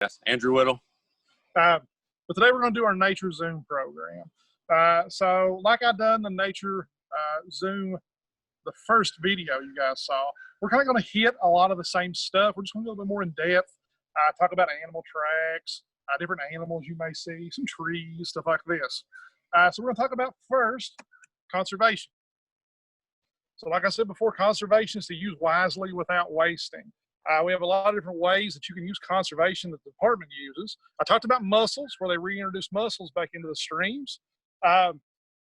Yes, Andrew Whittle. But today we're going to do our Nature Zoom program. So like I done the Nature Zoom, the first video you guys saw, we're kind of going to hit a lot of the same stuff. We're just going to go a little bit more in depth, talk about animal tracks, different animals you may see, some trees, stuff like this. So we're going to talk about first conservation. So like I said before, conservation is to use wisely without wasting. We have a lot of different ways that you can use conservation that the department uses. I talked about mussels, where they reintroduced mussels back into the streams.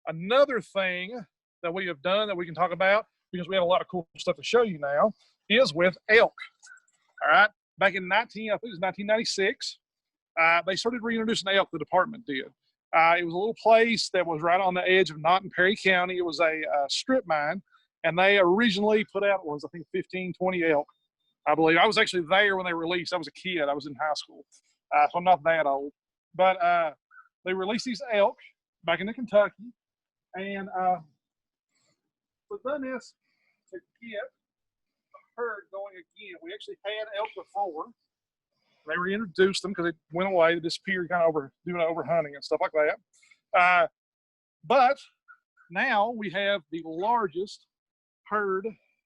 Another thing that we have done that we can talk about, because we have a lot of cool stuff to show you now, is with elk. All right, back in I think it was 1996, they started reintroducing elk. The department did. It was a little place that was right on the edge of Knott and Perry County. It was a strip mine, and they originally put out, I think 15, 20 elk, I believe. I was actually there when they released. I was a kid. I was in high school, so I'm not that old. But they released these elk back into Kentucky, and we've done this to get the herd going again. We actually had elk before. They reintroduced them because they went away. They disappeared, kind of doing overhunting and stuff like that. But now we have the largest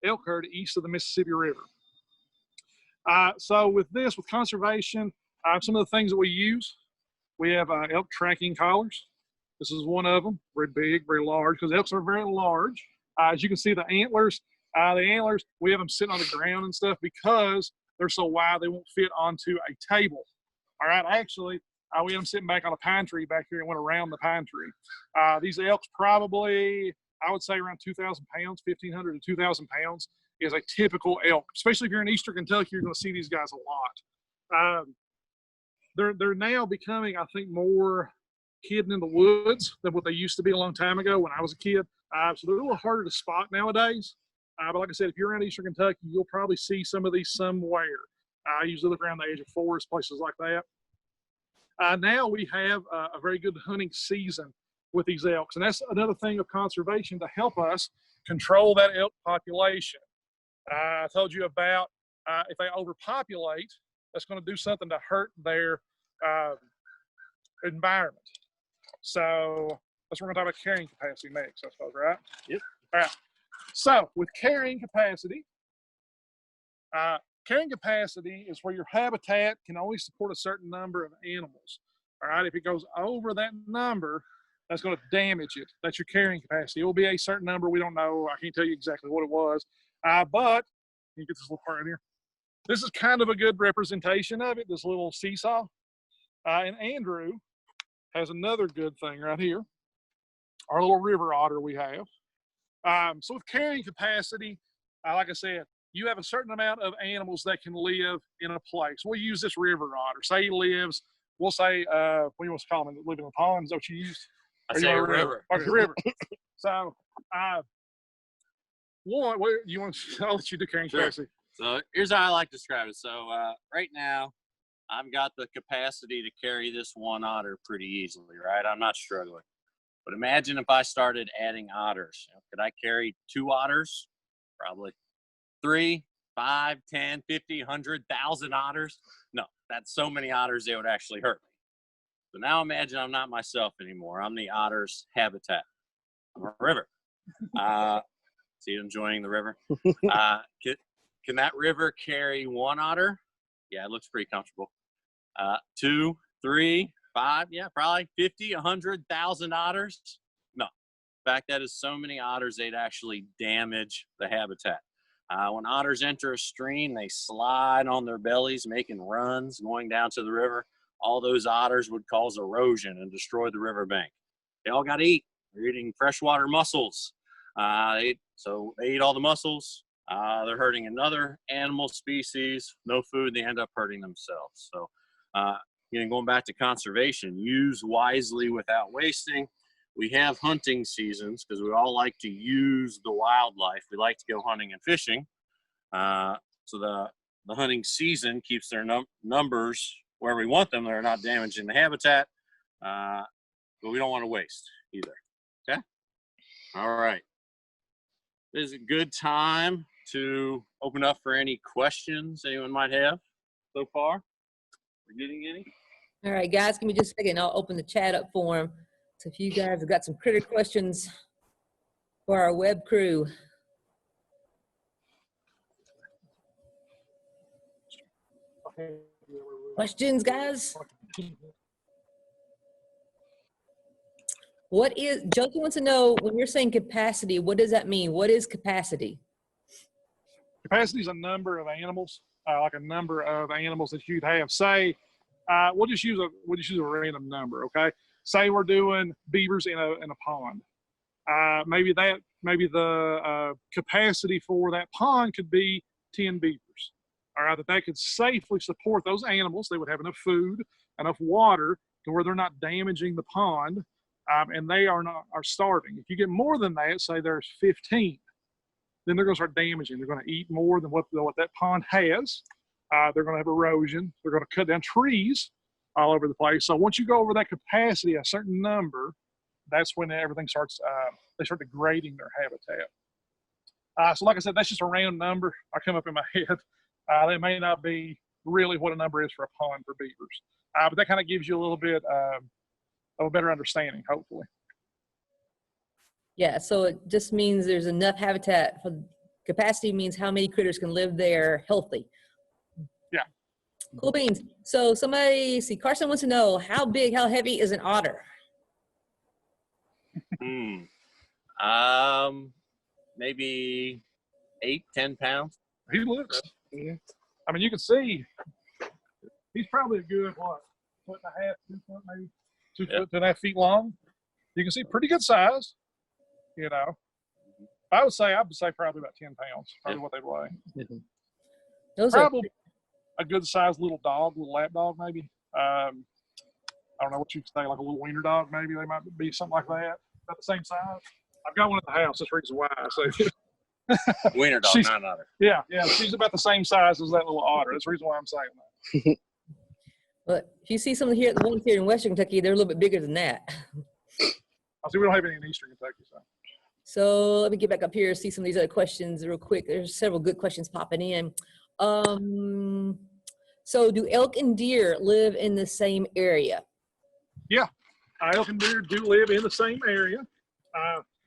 elk herd east of the Mississippi River. So with conservation, some of the things that we use, we have elk tracking collars. This is one of them, very big, very large, because elks are very large. As you can see, the antlers, we have them sitting on the ground and stuff because they're so wide they won't fit onto a table. All right, actually, we have them sitting back on a pine tree back here and went around the pine tree. These elks probably, I would say around 2,000 pounds, 1,500 to 2,000 pounds. Is a typical elk, especially if you're in Eastern Kentucky. You're going to see these guys a lot. They're now becoming, I think, more hidden in the woods than what they used to be a long time ago when I was a kid. So they're a little harder to spot nowadays. But like I said, if you're around Eastern Kentucky, you'll probably see some of these somewhere. I usually look around the edge of forests, places like that. Now we have a very good hunting season with these elks, and that's another thing of conservation to help us control that elk population. I told you about if they overpopulate, that's going to do something to hurt their environment. So that's what we're going to talk about carrying capacity next, I suppose, right? Yep. All right. So with carrying capacity is where your habitat can only support a certain number of animals. All right. If it goes over that number, that's going to damage it. That's your carrying capacity. It will be a certain number. We don't know. I can't tell you exactly what it was. But you get this little part in here. This is kind of a good representation of it, this little seesaw. And Andrew has another good thing right here, our little river otter we have. So with carrying capacity, like I said, you have a certain amount of animals that can live in a place. We'll use this river otter. Say he lives, we'll say, what do you want to call him? Live in a pond, is that what you use? I say a river. Okay, river. So, I'll let you do carrying capacity. So here's how I like to describe it. So right now, I've got the capacity to carry this one otter pretty easily, right? I'm not struggling. But imagine if I started adding otters. Could I carry 2 otters? Probably 3, 5, 10, 50, 100, 1,000 otters? No, that's so many otters, they would actually hurt me. So now imagine I'm not myself anymore. I'm the otter's habitat. I'm a river. See, enjoying the river. Can that river carry 1 otter? Yeah, it looks pretty comfortable. 2, 3, 5, yeah, probably 50, 100, 1,000 otters. No, in fact, that is so many otters, they'd actually damage the habitat. When otters enter a stream, they slide on their bellies, making runs, going down to the river. All those otters would cause erosion and destroy the riverbank. They all got to eat. They're eating freshwater mussels. So they eat all the mussels. They're hurting another animal species. No food, they end up hurting themselves. So going back to conservation, use wisely without wasting. We have hunting seasons because we all like to use the wildlife. We like to go hunting and fishing. So the hunting season keeps their numbers where we want them. They're not damaging the habitat, but we don't want to waste either. Okay? All right. This is a good time to open up for any questions anyone might have so far. We're getting any? All right, guys, give me just a second. I'll open the chat up for them. So if you guys have got some critter questions for our web crew. Questions, guys? What is, Josie wants to know, when you're saying capacity, what does that mean? What is capacity? Capacity is a number of animals, like a number of animals that you'd have. Say, we'll just use a random number, okay? Say we're doing beavers in a pond. Maybe the capacity for that pond could be 10 beavers. All right, that could safely support those animals. They would have enough food, enough water to where they're not damaging the pond, and they are starving. If you get more than that, say there's 15, then they're going to start damaging. They're going to eat more than what that pond has. They're going to have erosion. They're going to cut down trees all over the place. So once you go over that capacity, a certain number, that's when everything starts, they start degrading their habitat. So like I said, that's just a random number I come up in my head. That may not be really what a number is for a pond for beavers. But that kind of gives you a little bit of a better understanding, hopefully. Yeah, so it just means there's enough habitat. For capacity means how many critters can live there healthy. Yeah. Cool beans. So somebody, see, Carson wants to know, how big, how heavy is an otter? Maybe 8-10 pounds. He looks, I mean, you can see he's probably a good, what, 1.5 foot, 2 foot, maybe 2 foot, 2.5 feet long. You can see pretty good size, you know. I would say probably about 10 pounds, probably what they weigh. Those Probably a good sized little dog, little lap dog, maybe. I don't know what you'd say, like a little wiener dog, maybe they might be something like that, about the same size. I've got one at the house. That's the reason why I say Wiener dog, not an otter. Yeah, she's about the same size as that little otter. That's the reason why I'm saying that. But if you see some here, the ones here in Western Kentucky, they're a little bit bigger than that. I see we don't have any in Eastern Kentucky, so. So let me get back up here, see some of these other questions real quick. There's several good questions popping in. So do elk and deer live in the same area? Yeah, elk and deer do live in the same area.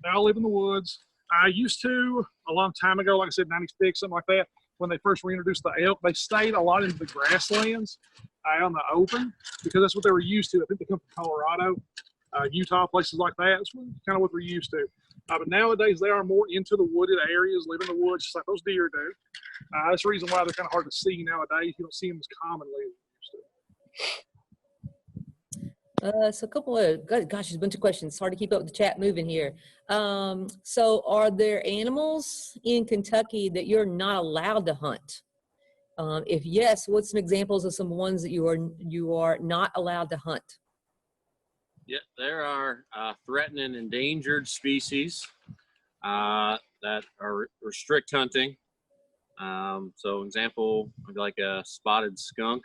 They all live in the woods. I used to, a long time ago, like I said, 96, something like that, when they first reintroduced the elk, they stayed a lot in the grasslands out in the open because that's what they were used to. I think they come from Colorado, Utah, places like that. That's kind of what they're used to. But nowadays, they are more into the wooded areas, live in the woods, just like those deer do. That's the reason why they're kind of hard to see nowadays. You don't see them as commonly as you used to. So a couple of, gosh, there's a bunch of questions. It's hard to keep up with the chat moving here. So are there animals in Kentucky that you're not allowed to hunt? If yes, what's some examples of some ones that you are not allowed to hunt? Yeah, there are threatened and endangered species that are restrict hunting. So example, like a spotted skunk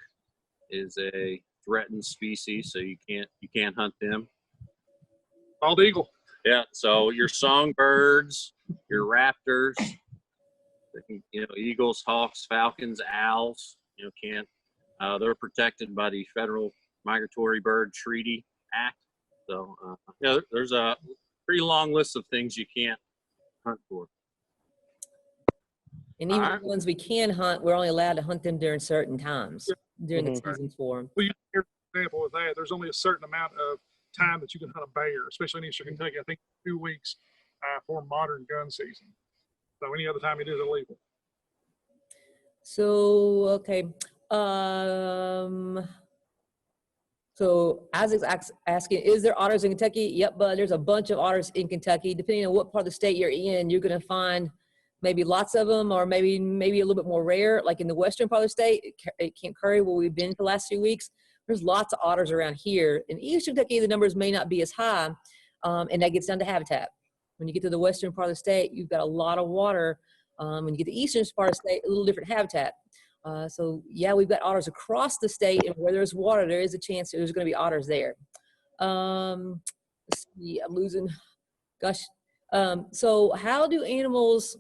is a threatened species, so you can't hunt them. Bald eagle. Yeah, so your songbirds, your raptors, eagles, hawks, falcons, owls, can't. They're protected by the Federal Migratory Bird Treaty Act. So there's a pretty long list of things you can't hunt for. And even the ones we can hunt, we're only allowed to hunt them during certain times, during the seasons for them. Well, for example, with that, there's only a certain amount of time that you can hunt a bear, especially in Eastern Kentucky. I think 2 weeks for modern gun season. So any other time it is illegal. So, okay. So Isaac's asking, is there otters in Kentucky? Yep, but there's a bunch of otters in Kentucky. Depending on what part of the state you're in, you're going to find maybe lots of them, or maybe a little bit more rare. Like in the western part of the state, at Camp Curry, where we've been for the last few weeks, there's lots of otters around here. In Eastern Kentucky, the numbers may not be as high, and that gets down to habitat. When you get to the western part of the state, you've got a lot of water. When you get to the eastern part of the state, a little different habitat. So yeah, we've got otters across the state, and where there's water, there is a chance there's going to be otters there. Let's see, I'm losing, gosh. So how do animals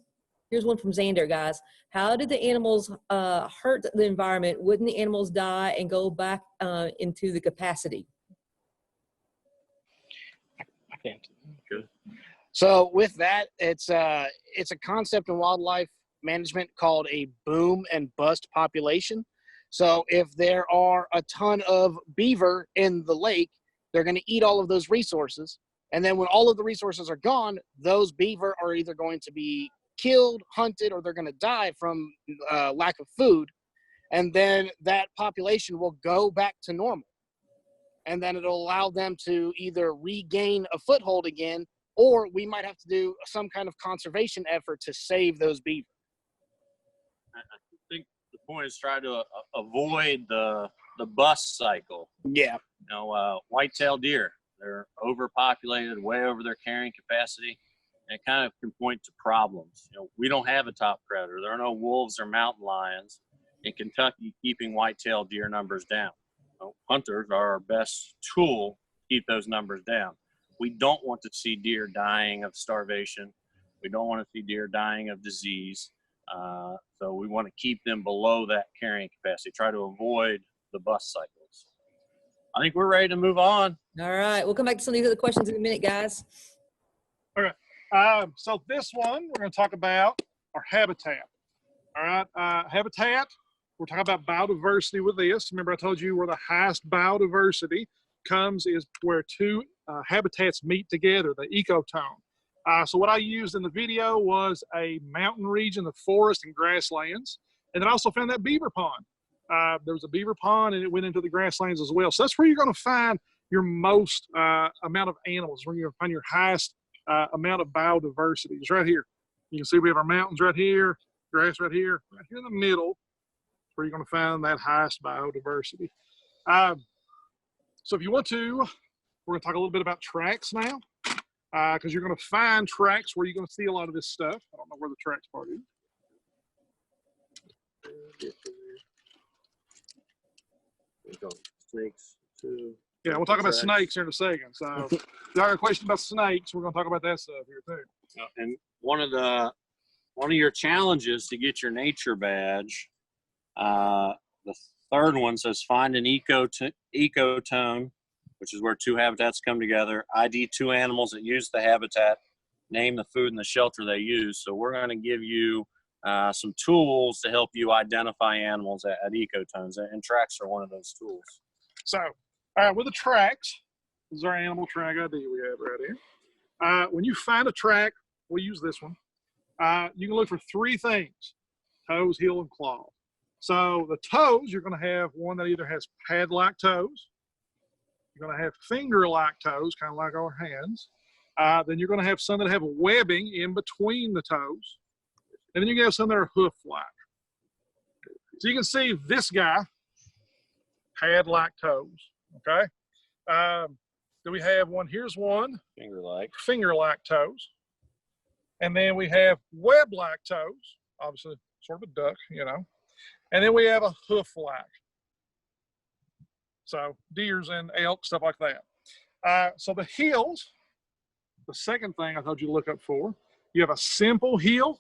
Here's one from Xander, guys. How did the animals hurt the environment? Wouldn't the animals die and go back into the capacity? I can't. Good. So with that, it's a concept in wildlife management called a boom and bust population. So if there are a ton of beaver in the lake, they're going to eat all of those resources. And then when all of the resources are gone, those beaver are either going to be killed, hunted, or they're going to die from lack of food. And then that population will go back to normal. And then it'll allow them to either regain a foothold again, or we might have to do some kind of conservation effort to save those beaver. I think the point is try to avoid the bust cycle. Yeah. You know, white-tailed deer, they're overpopulated, way over their carrying capacity, and it kind of can point to problems. You know, we don't have a top predator. There are no wolves or mountain lions in Kentucky keeping white-tailed deer numbers down. You know, hunters are our best tool to keep those numbers down. We don't want to see deer dying of starvation. We don't want to see deer dying of disease. So we want to keep them below that carrying capacity, try to avoid the bust cycles. I think we're ready to move on. All right, we'll come back to some of these other questions in a minute, guys. All right. So this one, we're going to talk about our habitat. All right. Habitat, we're talking about biodiversity with this. Remember I told you where the highest biodiversity comes is where two habitats meet together, the ecotone. So what I used in the video was a mountain region of forest and grasslands. And then I also found that beaver pond. There was a beaver pond and it went into the grasslands as well. So that's where you're going to find your most amount of animals, where you're going to find your highest amount of biodiversity. It's right here. You can see we have our mountains right here, grass right here in the middle, where you're going to find that highest biodiversity. So if you want to, we're going to talk a little bit about tracks now, because you're going to find tracks where you're going to see a lot of this stuff. I don't know where the tracks part is. Snakes too. Yeah, we'll talk about snakes here in a second. So if you have a question about snakes, we're going to talk about that stuff here too. And one of your challenges to get your nature badge, the third one says find an ecotone, which is where two habitats come together. ID two animals that use the habitat. Name the food and the shelter they use. So we're going to give you some tools to help you identify animals at ecotones, and tracks are one of those tools. So, with the tracks, this is our animal track ID we have right here. When you find a track, we'll use this one. You can look for three things: toes, heel, and claw. So the toes, you're going to have one that either has pad-like toes. You're going to have finger-like toes, kind of like our hands. Then you're going to have some that have webbing in between the toes. And then you have some that are hoof-like. So you can see this guy, pad-like toes, okay? Then we have one, here's one. Finger-like. Finger-like toes. And then we have web-like toes, obviously sort of a duck, you know. And then we have a hoof-like. So deers and elk, stuff like that. So the heels, the second thing I told you to look up for, you have a simple heel,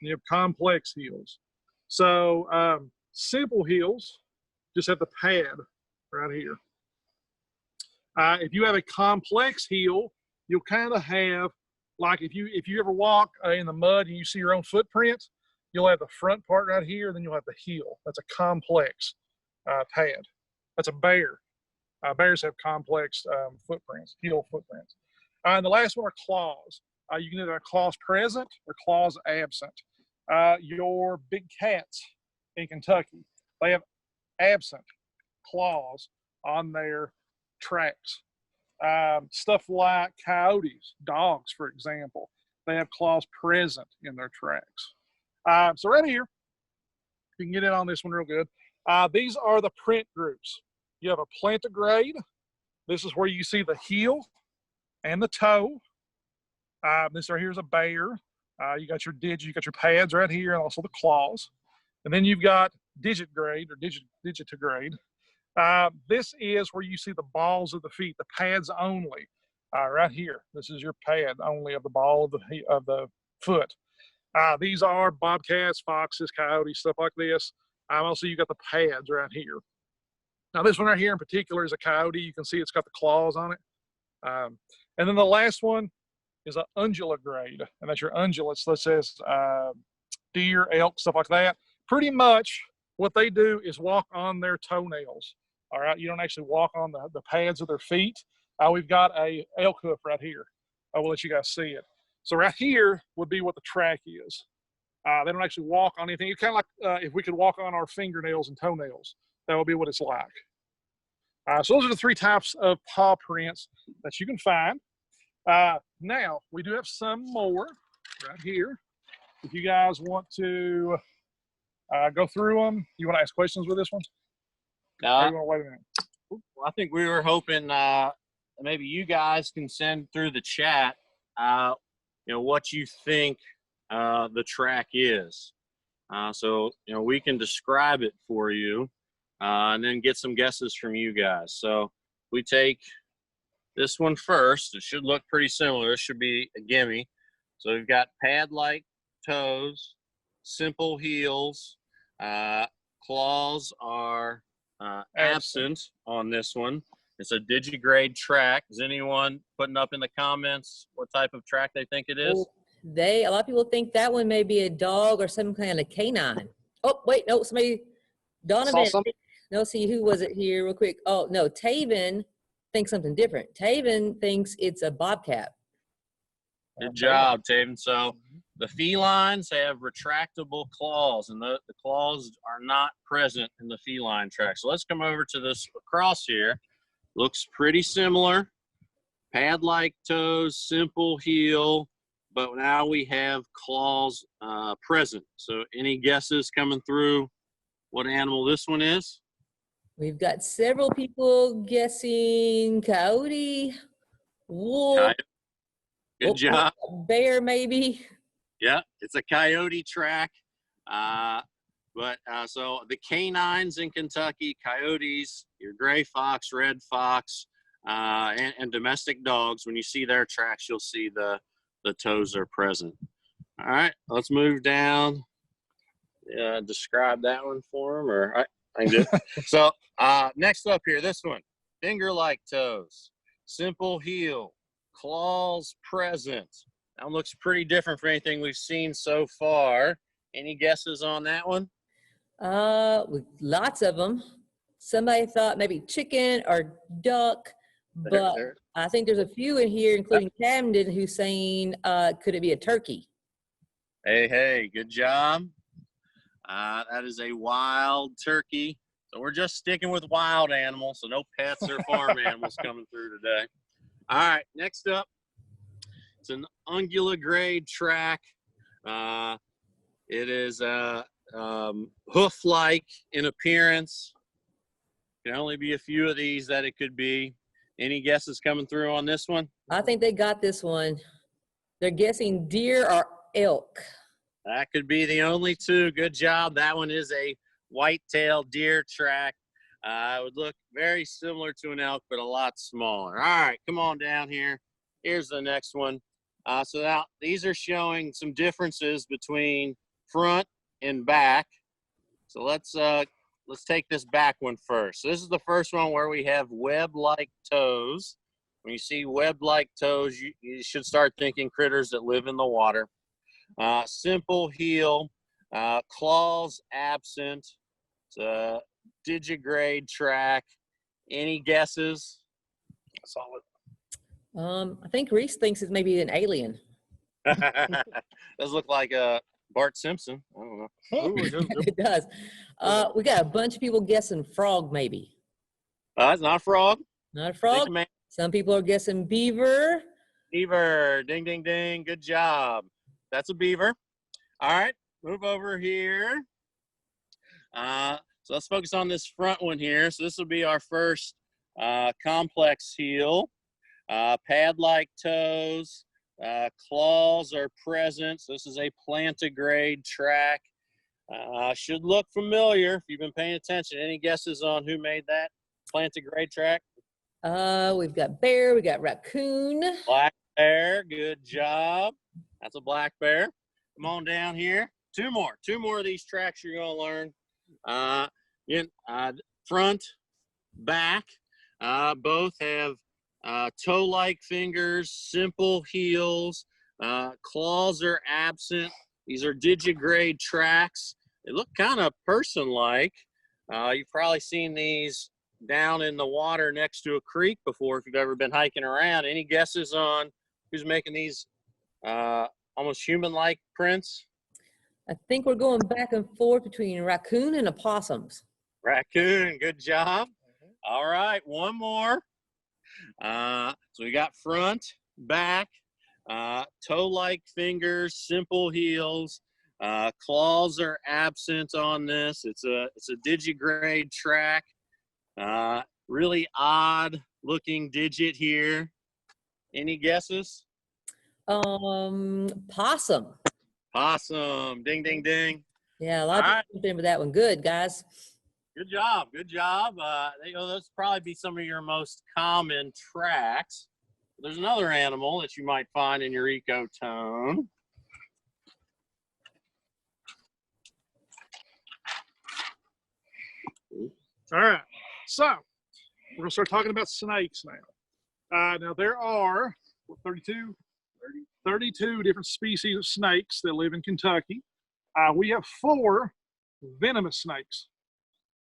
and you have complex heels. So simple heels just have the pad right here. If you have a complex heel, you'll kind of have, like if you ever walk in the mud and you see your own footprints, you'll have the front part right here, and then you'll have the heel. That's a complex pad. That's a bear. Bears have complex footprints, heel footprints. And the last one are claws. You can either have claws present or claws absent. Your big cats in Kentucky, they have absent claws on their tracks. Stuff like coyotes, dogs, for example, they have claws present in their tracks. So right here, you can get in on this one real good. These are the print groups. You have a plantigrade. This is where you see the heel and the toe. This right here is a bear. You got your you got your pads right here, and also the claws. And then you've got digitigrade or digitigrade. This is where you see the balls of the feet, the pads only. Right here, this is your pad only of the ball of the foot. These are bobcats, foxes, coyotes, stuff like this. Also, you got the pads right here. Now, this one right here in particular is a coyote. You can see it's got the claws on it. And then the last one is an ungulate grade, and that's your ungulates. That says deer, elk, stuff like that. Pretty much what they do is walk on their toenails. All right, you don't actually walk on the pads of their feet. We've got a elk hoof right here. I will let you guys see it. So right here would be what the track is. They don't actually walk on anything. It's kind of like if we could walk on our fingernails and toenails, that would be what it's like. So those are the 3 types of paw prints that you can find. Now, we do have some more right here. If you guys want to go through them, you want to ask questions with this one? No, you want to wait a minute? I think we were hoping maybe you guys can send through the chat, what you think the track is. So, we can describe it for you and then get some guesses from you guys. So we take this one first. It should look pretty similar. This should be a gimme. So we've got pad-like toes, simple heels, claws are absent on this one. It's a digigrade track. Is anyone putting up in the comments what type of track they think it is? A lot of people think that one may be a dog or some kind of canine. Oh, wait, no, somebody, Donovan. No, see, who was it here real quick? Oh, no, Taven thinks something different. Taven thinks it's a bobcat. Good job, Taven. So the felines have retractable claws, and the claws are not present in the feline track. So let's come over to this across here. Looks pretty similar. Pad-like toes, simple heel, but now we have claws present. So any guesses coming through what animal this one is? We've got several people guessing coyote, wolf, Good job. bear maybe. Yeah, it's a coyote track. So the canines in Kentucky, coyotes, your gray fox, red fox, and domestic dogs, when you see their tracks, you'll see the toes are present. All right, let's move down. Describe that one for them, or I can do it. So next up here, this one, finger-like toes, simple heel, claws present. That one looks pretty different from anything we've seen so far. Any guesses on that one? Lots of them. Somebody thought maybe chicken or duck, but I think there's a few in here, including Camden, who's saying, could it be a turkey? Hey, good job. That is a wild turkey. So we're just sticking with wild animals, so no pets or farm animals coming through today. All right, next up, it's an ungulate track. It is hoof-like in appearance. Can only be a few of these that it could be. Any guesses coming through on this one? I think they got this one. They're guessing deer or elk. That could be the only 2. Good job. That one is a white-tailed deer track. It would look very similar to an elk, but a lot smaller. All right, come on down here. Here's the next one. So now these are showing some differences between front and back. So let's take this back one first. So this is the first one where we have web-like toes. When you see web-like toes, you should start thinking critters that live in the water. Simple heel, claws absent. It's a digigrade track. Any guesses? Solid. I think Reese thinks it's maybe an alien. Does look like Bart Simpson. I don't know. It does. We got a bunch of people guessing frog, maybe. It's not a frog. Not a frog. Some people are guessing beaver. Beaver. Ding, ding, ding. Good job. That's a beaver. All right. Move over here. So let's focus on this front one here. So this will be our first complex heel. Pad-like toes. Claws are present. So this is a plantigrade track. Should look familiar if you've been paying attention. Any guesses on who made that plantigrade track? We've got bear. We got raccoon. Black bear. Good job. That's a black bear. Come on down here. Two more of these tracks you're gonna learn. Front, back, both have toe-like fingers, simple heels, claws are absent. These are digigrade tracks. They look kind of person-like. You've probably seen these down in the water next to a creek before if you've ever been hiking around. Any guesses on who's making these almost human-like prints? I think we're going back and forth between a raccoon and opossums. Raccoon, good job. All right, one more. So we got front, back, toe-like fingers, simple heels. Claws are absent on this. It's a digigrade track. Really odd looking digit here. Any guesses? Possum. Possum. Ding, ding, ding. Yeah, a lot of people jumped in with that one. Good, guys. Good job. Good job. Those probably be some of your most common tracks. There's another animal that you might find in your ecotone. All right, so we're gonna start talking about snakes now. Now there are 32 different species of snakes that live in Kentucky. We have 4 venomous snakes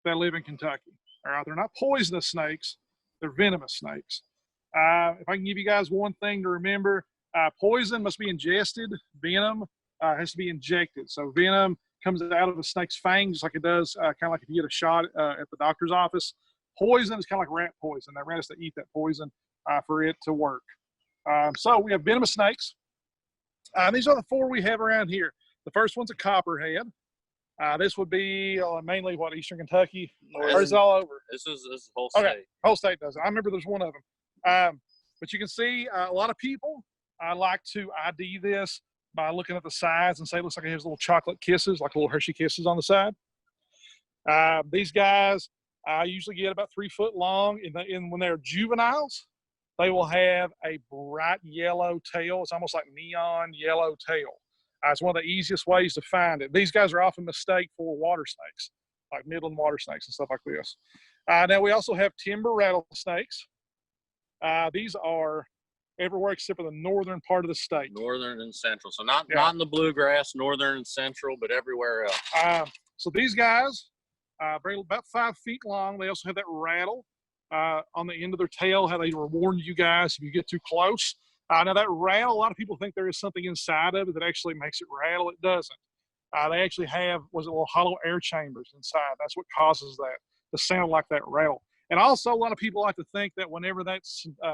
that live in Kentucky. All right, they're not poisonous snakes, they're venomous snakes. If I can give you guys one thing to remember, poison must be ingested, venom has to be injected. So venom comes out of a snake's fangs, just like it does, kind of like if you get a shot at the doctor's office. Poison is kind of like rat poison. That rat has to eat that poison for it to work. So we have venomous snakes. These are the 4 we have around here. The first one's a copperhead. This would be mainly what, Eastern Kentucky, or is it all over? This is whole state. Okay, whole state does it. I remember there's one of them. But you can see a lot of people like to ID this by looking at the sides and say it looks like it has little chocolate kisses, like little Hershey kisses on the side. These guys usually get about 3 foot long. When they're juveniles, they will have a bright yellow tail. It's almost like neon yellow tail. It's one of the easiest ways to find it. These guys are often mistaken for water snakes, like Midland water snakes and stuff like this. Now we also have timber rattlesnakes. These are everywhere except for the northern part of the state. Northern and central. So not in the bluegrass, northern and central, but everywhere else. So these guys, about 5 feet long. They also have that rattle on the end of their tail, how they warn you guys if you get too close. Now that rattle, a lot of people think there is something inside of it that actually makes it rattle. It doesn't. They actually have, little hollow air chambers inside. That's what causes that to sound like that rattle. And also, a lot of people like to think that whenever that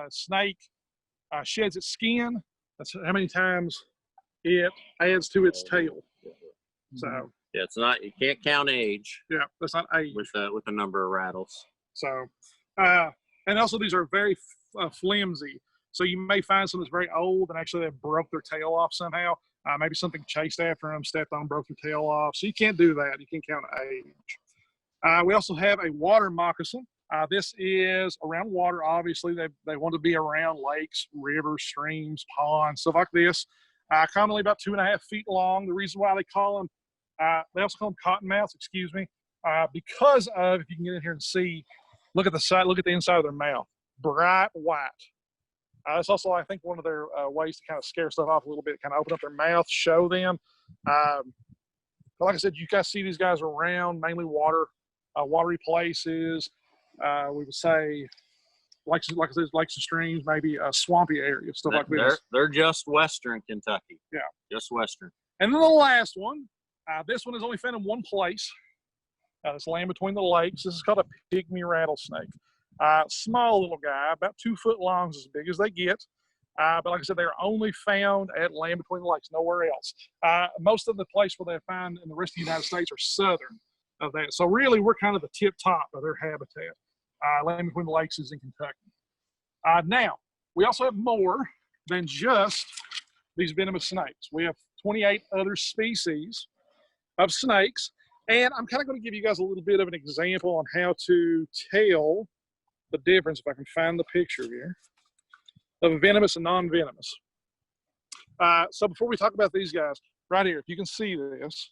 snake sheds its skin, that's how many times it adds to its tail. So yeah, it's not. You can't count age. Yeah, that's not age with a number of rattles. So, and also these are very flimsy. So you may find some that's very old and actually they broke their tail off somehow. Maybe something chased after them, stepped on, broke their tail off. So you can't do that. You can't count age. We also have a water moccasin. This is around water. Obviously, they want to be around lakes, rivers, streams, ponds, stuff like this. Commonly about 2.5 feet long. The reason why they call them, they also call them cottonmouths, excuse me, because of, if you can get in here and see, look at the side, look at the inside of their mouth, bright white. That's also, I think, one of their ways to kind of scare stuff off a little bit, kind of open up their mouth, show them. But like I said, you guys see these guys around, mainly watery places. We would say, like I said, lakes and streams, maybe swampy areas, stuff like this. They're just western Kentucky. Yeah. Just western. And then the last one, this one is only found in one place. It's land between the lakes. This is called a pygmy rattlesnake. Small little guy, about 2 foot long, is as big as they get. But like I said, they're only found at land between the lakes, nowhere else. Most of the place where they find in the rest of the United States are southern of that. So really, we're kind of the tip top of their habitat. Land between the lakes is in Kentucky. Now, we also have more than just these venomous snakes. We have 28 other species of snakes. And I'm kind of going to give you guys a little bit of an example on how to tell the difference, if I can find the picture here, of venomous and non-venomous. So before we talk about these guys, right here, if you can see this,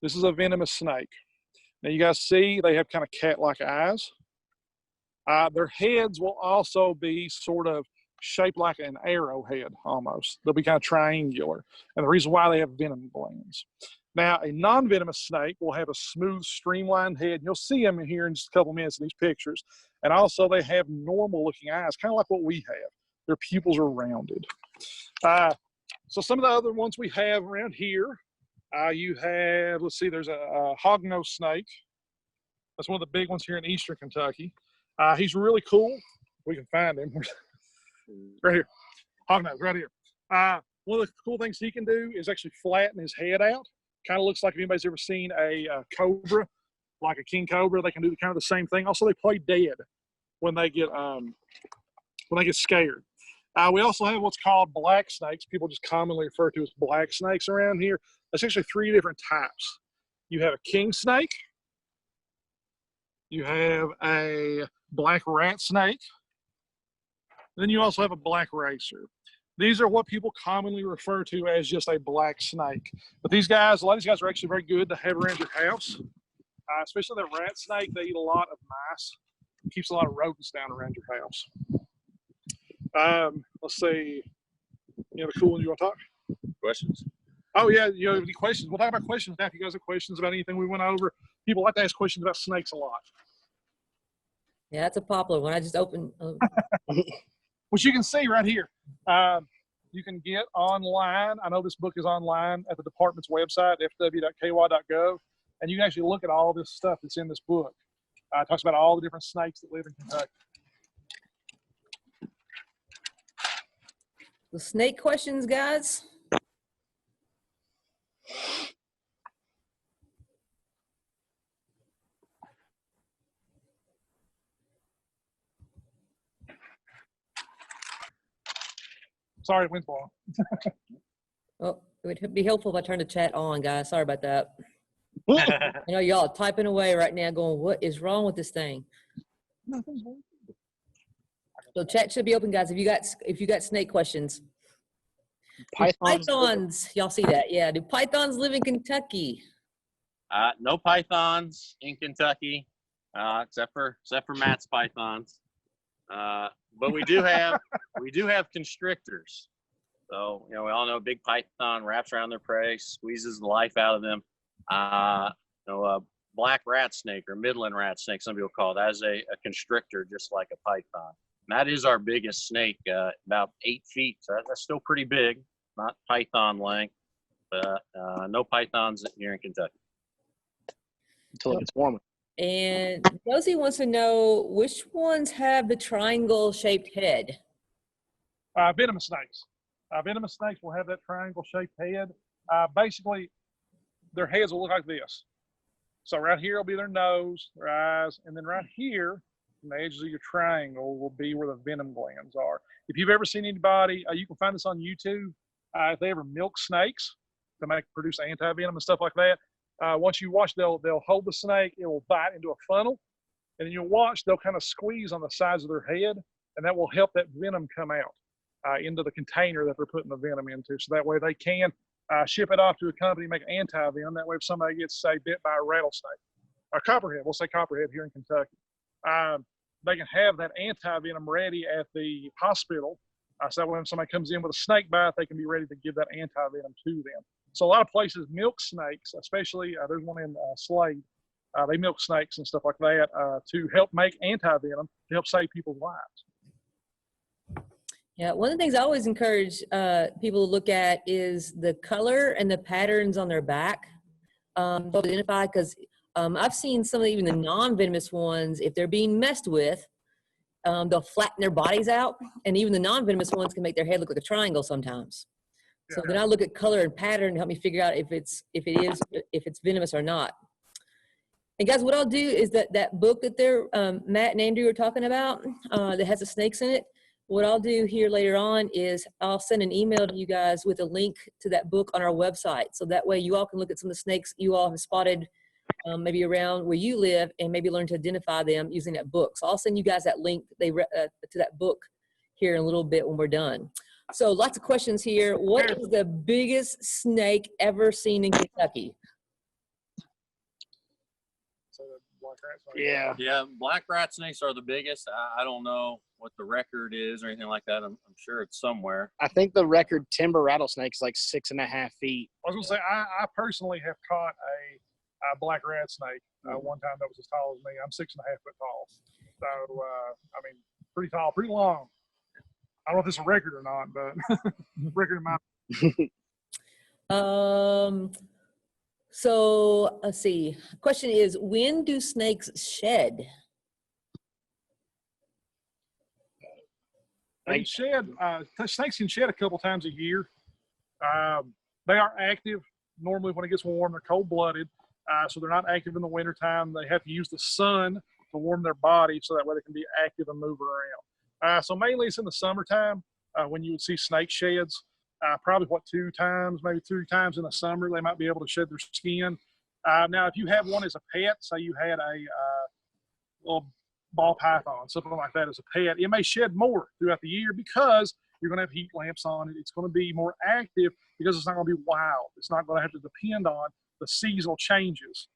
this is a venomous snake. Now you guys see they have kind of cat-like eyes. Their heads will also be sort of shaped like an arrowhead almost. They'll be kind of triangular. And the reason why they have venom glands. Now, a non-venomous snake will have a smooth, streamlined head. You'll see them in here in just a couple minutes in these pictures. And also they have normal-looking eyes, kind of like what we have. Their pupils are rounded. So some of the other ones we have around here, you have, let's see, there's a hognose snake. That's one of the big ones here in eastern Kentucky. He's really cool. We can find him. Right here. Hognose, right here. One of the cool things he can do is actually flatten his head out. Kind of looks like if anybody's ever seen a cobra, like a king cobra, they can do kind of the same thing. Also, they play dead when they get scared. We also have what's called black snakes. People just commonly refer to as black snakes around here. There's actually 3 different types. You have a king snake. You have a black rat snake. Then you also have a black racer. These are what people commonly refer to as just a black snake. But these guys, a lot of these guys are actually very good to have around your house. Especially the rat snake, they eat a lot of mice. It keeps a lot of rodents down around your house. Let's see. You have a cool one you want to talk? Questions? Oh yeah, you have any questions? We'll talk about questions now. If you guys have questions about anything we went over, people like to ask questions about snakes a lot. Yeah, that's a popular one. I just opened. Which you can see right here. You can get online. I know this book is online at the department's website, fw.ky.gov, and you can actually look at all this stuff that's in this book. It talks about all the different snakes that live in Kentucky. The snake questions, guys. Sorry, wind's blowing. Well, it would be helpful if I turned the chat on, guys. Sorry about that. I know y'all are typing away right now going, what is wrong with this thing? So chat should be open, guys. If you got snake questions. Pythons, y'all see that? Yeah. Do pythons live in Kentucky? No pythons in Kentucky, except for Matt's pythons. But we do have constrictors. So, we all know a big python wraps around their prey, squeezes the life out of them. A black rat snake or midland rat snake, some people call it, that is a constrictor, just like a python. And that is our biggest snake, about 8 feet. So that's still pretty big, not python length, but no pythons here in Kentucky. Until it gets warmer. And Josie wants to know which ones have the triangle-shaped head. Venomous snakes. Venomous snakes will have that triangle-shaped head. Basically, their heads will look like this. So right here will be their nose, their eyes, and then right here, on the edges of your triangle, will be where the venom glands are. If you've ever seen anybody, you can find this on YouTube. If they ever milk snakes to produce anti-venom and stuff like that, once you watch, they'll hold the snake, it will bite into a funnel, and then you'll watch, they'll kind of squeeze on the sides of their head, and that will help that venom come out into the container that they're putting the venom into. So that way they can ship it off to a company, make anti-venom. That way if somebody gets, say, bit by a rattlesnake, or copperhead, we'll say copperhead here in Kentucky, they can have that anti-venom ready at the hospital. So that when somebody comes in with a snake bite, they can be ready to give that anti-venom to them. So a lot of places milk snakes, especially there's one in Slade. They milk snakes and stuff like that to help make anti-venom to help save people's lives. Yeah, one of the things I always encourage people to look at is the color and the patterns on their back to identify, because I've seen some of even the non-venomous ones, if they're being messed with, they'll flatten their bodies out, and even the non-venomous ones can make their head look like a triangle sometimes. So then I look at color and pattern to help me figure out if it's venomous or not. And guys, what I'll do is that book that Matt and Andrew are talking about that has the snakes in it, what I'll do here later on is I'll send an email to you guys with a link to that book on our website. So that way you all can look at some of the snakes you all have spotted maybe around where you live and maybe learn to identify them using that book. So I'll send you guys that link to that book here in a little bit when we're done. So lots of questions here. What is the biggest snake ever seen in Kentucky? So the black rat snake. Yeah. Yeah, black rat snakes are the biggest. I don't know what the record is or anything like that. I'm sure it's somewhere. I think the record timber rattlesnake is like 6.5 feet. I was gonna say I personally have caught a black rat snake one time that was as tall as me. I'm 6.5 foot tall, so I mean pretty tall, pretty long. I don't know if it's a record or not, but record in my. So let's see. Question is, when do snakes shed? They shed. Snakes can shed a couple times a year. They are active normally when it gets warm. They're cold-blooded, so they're not active in the wintertime. They have to use the sun to warm their body so that way they can be active and move around. So mainly it's in the summertime when you would see snake sheds. Probably 2 times, maybe 3 times in the summer, they might be able to shed their skin. Now, if you have one as a pet, say you had a little ball python, something like that as a pet, it may shed more throughout the year because you're going to have heat lamps on it. It's going to be more active because it's not going to be wild. It's not going to have to depend on the seasonal changes.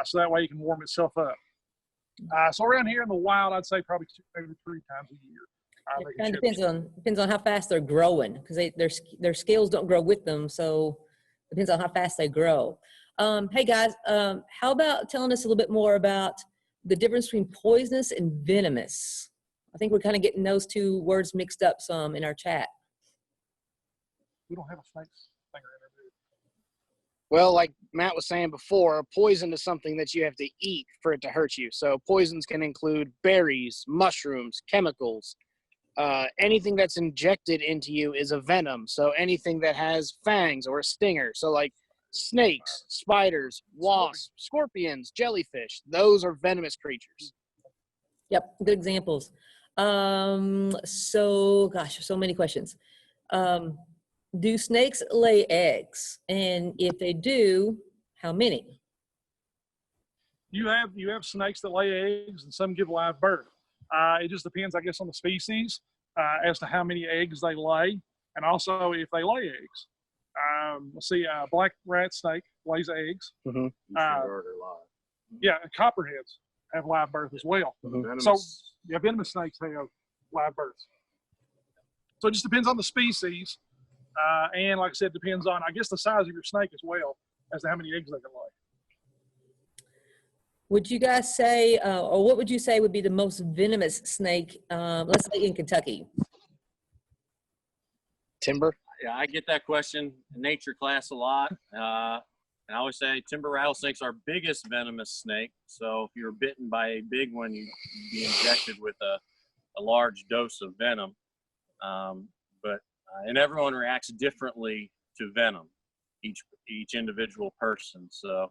So that way it can warm itself up. So around here in the wild, I'd say probably 2, maybe 3 times a year. It kind of depends on how fast they're growing, because their scales don't grow with them, so it depends on how fast they grow. Hey guys, how about telling us a little bit more about the difference between poisonous and venomous? I think we're kind of getting those 2 words mixed up some in our chat. We don't have a snake stinger in there, do we? Well, like Matt was saying before, poison is something that you have to eat for it to hurt you. So poisons can include berries, mushrooms, chemicals. Anything that's injected into you is a venom. So anything that has fangs or a stinger. So like snakes, spiders, wasps, scorpions, jellyfish, those are venomous creatures. Yep, good examples. So gosh, so many questions. Do snakes lay eggs? And if they do, how many? You have snakes that lay eggs and some give live birth. It just depends, I guess, on the species as to how many eggs they lay, and also if they lay eggs. Let's see, black rat snake lays eggs. Mm-hmm. Yeah, and copperheads have live birth as well. Mm-hmm. So, yeah, venomous snakes have live births. So it just depends on the species, and like I said, depends on, I guess, the size of your snake as well as to how many eggs they can lay. Would you guys say, or what would you say would be the most venomous snake, let's say in Kentucky? Timber. Yeah, I get that question in nature class a lot. And I always say timber rattlesnakes are biggest venomous snake. So if you're bitten by a big one, you'd be injected with a large dose of venom. And everyone reacts differently to venom, each individual person. So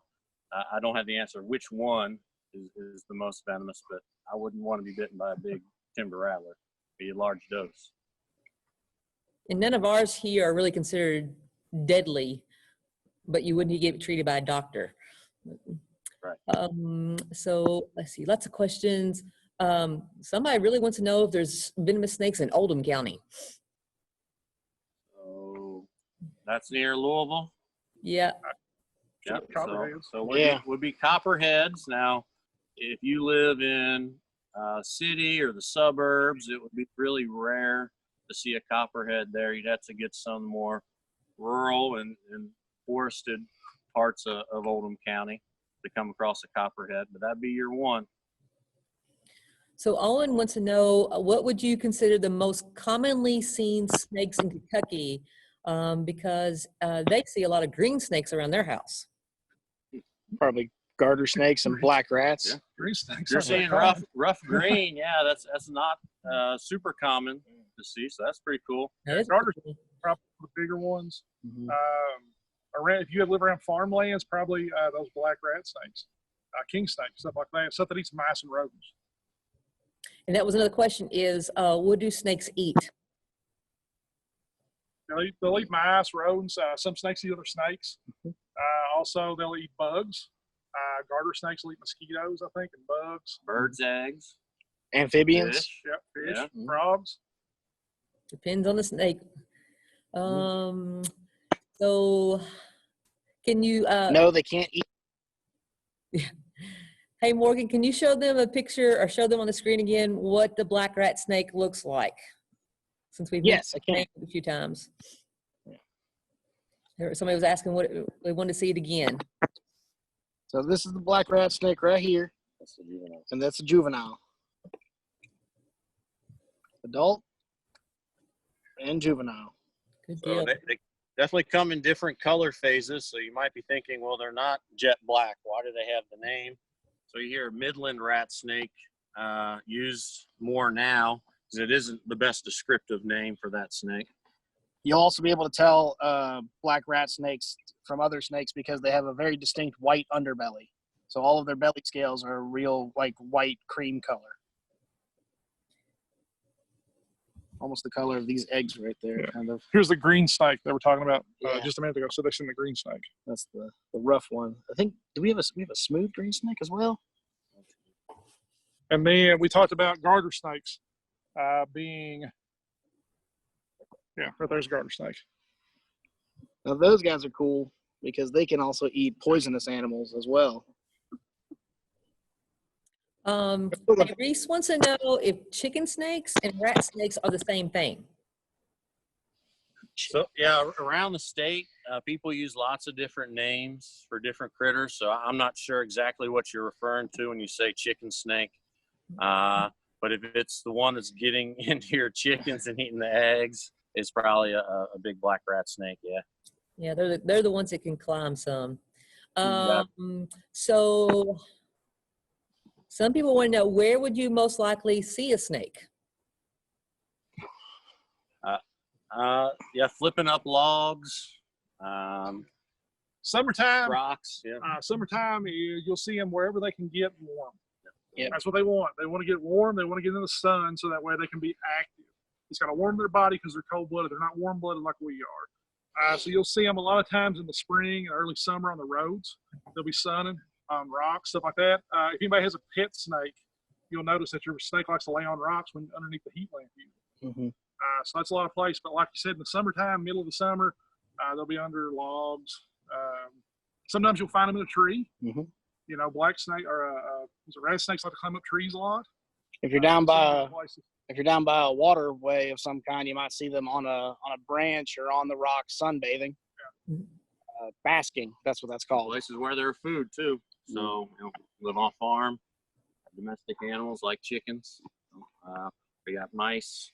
I don't have the answer which one is the most venomous, but I wouldn't want to be bitten by a big timber rattler. Be a large dose. And none of ours here are really considered deadly, but you wouldn't get treated by a doctor. Right. So let's see, lots of questions. Somebody really wants to know if there's venomous snakes in Oldham County. So that's near Louisville. Yeah. Yep. Copperheads. So Yeah. would be copperheads. Now, if you live in a city or the suburbs, it would be really rare to see a copperhead there. You'd have to get some more rural and forested parts of Oldham County to come across a copperhead, but that'd be your one. So Owen wants to know, what would you consider the most commonly seen snakes in Kentucky? Because they see a lot of green snakes around their house. Probably garter snakes and black rats. Yeah. Green snakes. You're aren't that seeing common. rough green. Yeah, that's not super common to see, so that's pretty cool. That is Garter pretty cool. probably the bigger ones. Mm-hmm. If you live around farmlands, probably those black rat snakes, king snakes, stuff like that, stuff that eats mice and rodents. And that was another question is, what do snakes eat? They'll eat mice, rodents. Some snakes eat other snakes. Also, they'll eat bugs. Garter snakes will eat mosquitoes, I think, and bugs. Birds' eggs. Amphibians. Fish. Yep, fish, Yeah. frogs. Depends on the snake. So can you, No, they can't eat. hey Morgan, can you show them a picture or show them on the screen again what the black rat snake looks like? Since we've Yes, I can. mentioned it a few times. Somebody was asking what they wanted to see it again. So this is the black rat snake right here. That's the juvenile. And that's a juvenile. Adult and juvenile. Good So deal. they definitely come in different color phases. So you might be thinking, well, they're not jet black. Why do they have the name? So you hear Midland rat snake used more now because it isn't the best descriptive name for that snake. You'll also be able to tell black rat snakes from other snakes because they have a very distinct white underbelly. So all of their belly scales are real, like, white cream color. Almost the color of these eggs right there, Yeah. kind of. Here's the green snake that we're talking about Yeah. just a minute ago. So they seen the green snake. That's the rough one. I think, do we have a smooth green snake as well? And then we talked about garter snakes being, yeah, right there's a garter snake. Now those guys are cool because they can also eat poisonous animals as well. Hey, Reese wants to know if chicken snakes and rat snakes are the same thing. So yeah, around the state, people use lots of different names for different critters. So I'm not sure exactly what you're referring to when you say chicken snake. But if it's the one that's getting into your chickens and eating the eggs, it's probably a big black rat snake. Yeah. Yeah, they're the ones that can climb some. Yeah. So some people want to know, where would you most likely see a snake? Yeah, flipping up logs, Summertime, rocks. Yeah. summertime, you'll see them wherever they can get warm. Yeah. That's what they want. They want to get warm. They want to get in the sun so that way they can be active. It's going to warm their body because they're cold-blooded. They're not warm-blooded like we are. So you'll see them a lot of times in the spring and early summer on the roads. They'll be sunning on rocks, stuff like that. If anybody has a pet snake, you'll notice that your snake likes to lay on rocks when underneath the heat lamp. Mm-hmm. So that's a lot of place. But like you said, in the summertime, middle of the summer, they'll be under logs. Sometimes you'll find them in a tree. Mm-hmm. You know, black snake or rat snakes like to climb up trees a lot. If you're down by a waterway of some kind, you might see them on a branch or on the rock sunbathing, basking. That's what that's called. Places where there are food too. So live on farm, domestic animals like chickens. We got mice.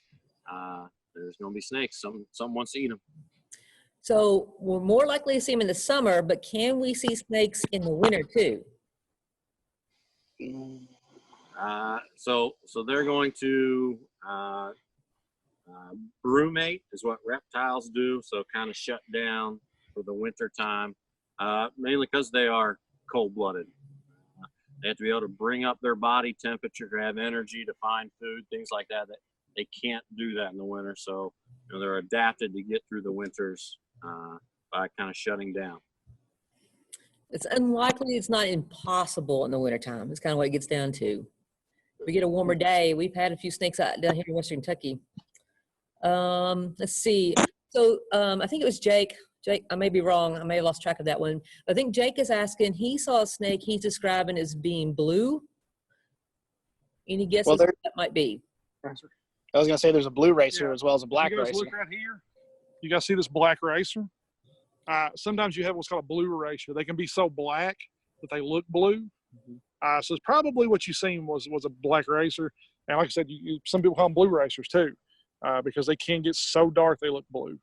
There's gonna be snakes. Some wants to eat them. So we're more likely to see them in the summer, but can we see snakes in the winter too? So they're going to brumate is what reptiles do. So kind of shut down for the winter time, mainly because they are cold-blooded. They have to be able to bring up their body temperature to have energy to find food, things like that. That they can't do that in the winter. So they're adapted to get through the winters by kind of shutting down. It's unlikely, it's not impossible in the wintertime. It's kind of what it gets down to. If we get a warmer day, we've had a few snakes out down here in Western Kentucky. Let's see. So I think it was Jake. Jake, I may be wrong. I may have lost track of that one. I think Jake is asking, he saw a snake he's describing as being blue. Any guesses what that might be? I was going to say there's a blue racer as well as a black racer. You guys look right here. You guys see this black racer? Sometimes you have what's called a blue racer. They can be so black that they look blue. So it's probably what you seen was a black racer. And like I said, some people call them blue racers too, because they can get so dark they look blue.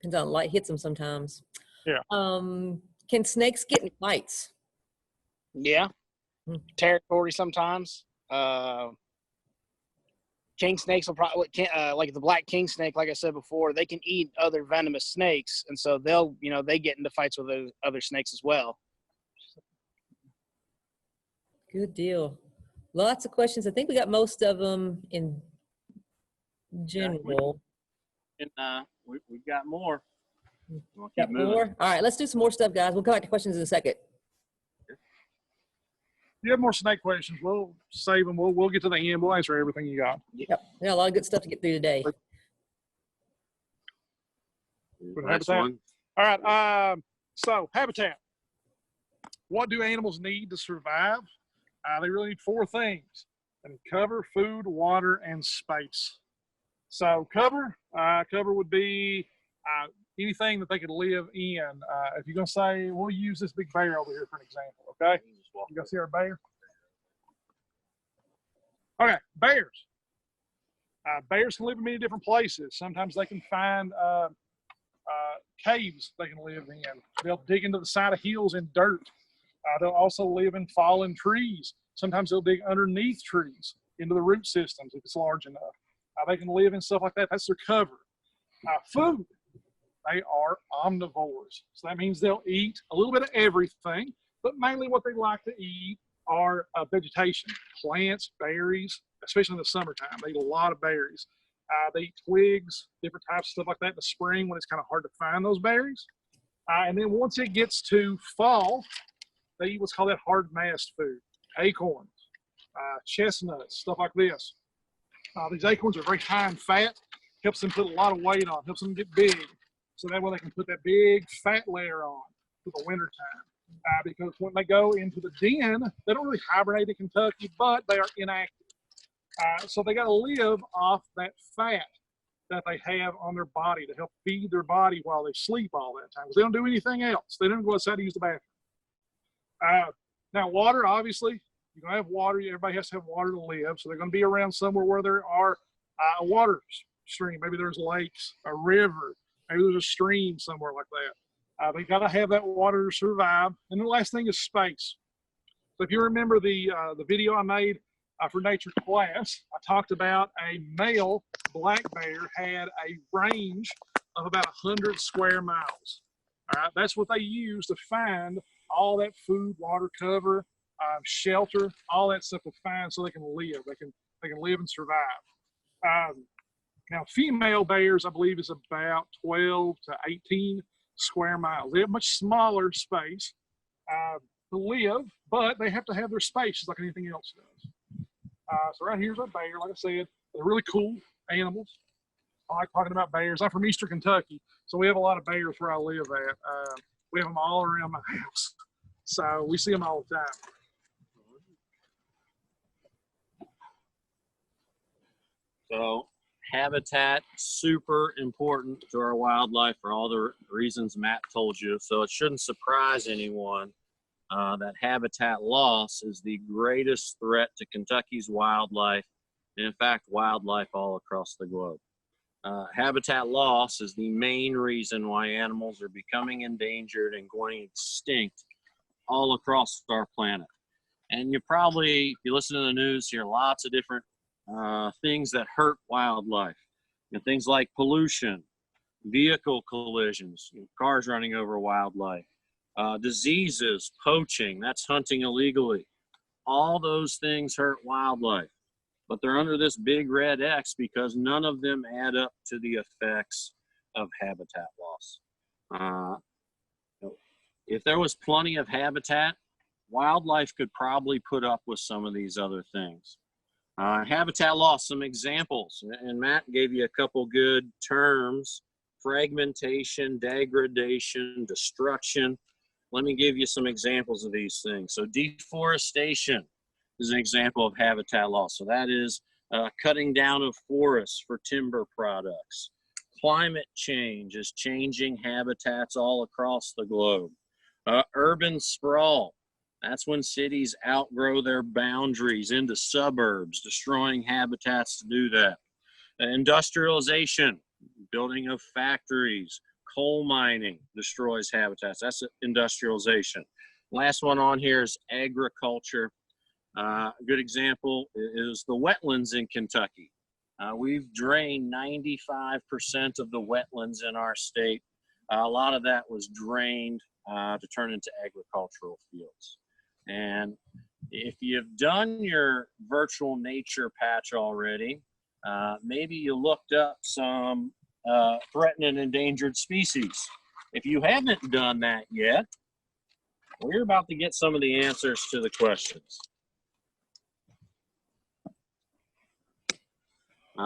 Depends on light hits them sometimes. Yeah. Can snakes get in fights? Yeah. Territory sometimes. King snakes will probably, like the black king snake, like I said before, they can eat other venomous snakes. And so they'll, they get into fights with those other snakes as well. Good deal. Lots of questions. I think we got most of them in general. And we've got more. Got more? All right, let's do some more stuff, guys. We'll come back to questions in a second. If you have more snake questions, we'll save them. We'll get to the end. We'll answer everything you got. Yep. Yeah, a lot of good stuff to get through today. With Next habitat. one. All right. So habitat. What do animals need to survive? They really need 4 things: and cover, food, water, and space. So cover would be anything that they could live in. If you're gonna say, we'll use this big bear over here for an example. Okay, you gonna see our bear? Okay, bears. Bears can live in many different places. Sometimes they can find caves they can live in. They'll dig into the side of hills in dirt. They'll also live in fallen trees. Sometimes they'll dig underneath trees into the root systems if it's large enough. They can live in stuff like that. That's their cover. Food. They are omnivores. So that means they'll eat a little bit of everything, but mainly what they like to eat are vegetation, plants, berries, especially in the summertime. They eat a lot of berries. They eat twigs, different types of stuff like that in the spring when it's kind of hard to find those berries. And then once it gets to fall, they eat what's called that hard mast food, acorns, chestnuts, stuff like this. These acorns are very high in fat, helps them put a lot of weight on, helps them get big. So that way they can put that big fat layer on for the winter time. Because when they go into the den, they don't really hibernate in Kentucky, but they are inactive. So they got to live off that fat that they have on their body to help feed their body while they sleep all that time. They don't do anything else. They don't go outside to use the bathroom. Now, water, obviously, you're going to have water. Everybody has to have water to live. So they're going to be around somewhere where there are a water stream. Maybe there's lakes, a river. Maybe there's a stream somewhere like that. They got to have that water to survive. And the last thing is space. So if you remember the video I made for nature class, I talked about a male black bear had a range of about 100 square miles. All right, that's what they use to find all that food, water, cover, shelter, all that stuff to find so they can live. They can live and survive. Now, female bears, I believe, is about 12 to 18 square miles. They have much smaller space to live, but they have to have their space just like anything else does. So right here's our bear. Like I said, they're really cool animals. I like talking about bears. I'm from Eastern Kentucky, so we have a lot of bears where I live at. We have them all around my house, so we see them all the time. So habitat, super important to our wildlife for all the reasons Matt told you. So it shouldn't surprise anyone that habitat loss is the greatest threat to Kentucky's wildlife, and in fact, wildlife all across the globe. Habitat loss is the main reason why animals are becoming endangered and going extinct all across our planet. And you probably, if you listen to the news, hear lots of different things that hurt wildlife. Things like pollution, vehicle collisions, cars running over wildlife, diseases, poaching, that's hunting illegally. All those things hurt wildlife, but they're under this big red X because none of them add up to the effects of habitat loss. If there was plenty of habitat, wildlife could probably put up with some of these other things. Habitat loss, some examples, and Matt gave you a couple good terms: fragmentation, degradation, destruction. Let me give you some examples of these things. So deforestation is an example of habitat loss. So that is cutting down of forests for timber products. Climate change is changing habitats all across the globe. Urban sprawl, that's when cities outgrow their boundaries into suburbs, destroying habitats to do that. Industrialization, building of factories, coal mining destroys habitats. That's industrialization. Last one on here is agriculture. A good example is the wetlands in Kentucky. We've drained 95% of the wetlands in our state. A lot of that was drained to turn into agricultural fields. And if you've done your virtual nature patch already, maybe you looked up some threatened and endangered species. If you haven't done that yet, we're about to get some of the answers to the questions.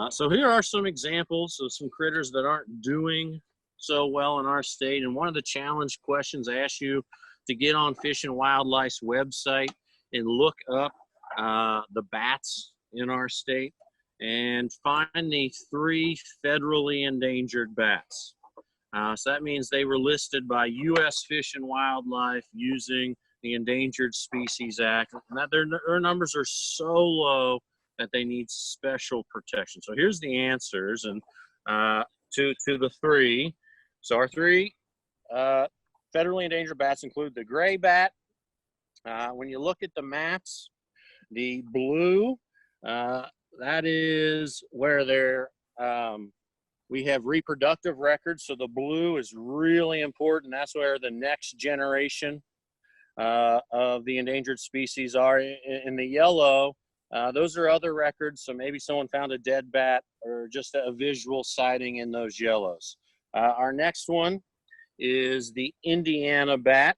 So here are some examples of some critters that aren't doing so well in our state. And one of the challenge questions I ask you to get on Fish and Wildlife's website and look up the bats in our state and find the 3 federally endangered bats. So that means they were listed by U.S. Fish and Wildlife using the Endangered Species Act, and that their numbers are so low that they need special protection. So here's the answers, and to the 3. So our 3 federally endangered bats include the gray bat. When you look at the maps, the blue, that is where they're we have reproductive records, so the blue is really important. That's where the next generation of the endangered species are. In the yellow, those are other records, so maybe someone found a dead bat or just a visual sighting in those yellows. Our next one is the Indiana bat.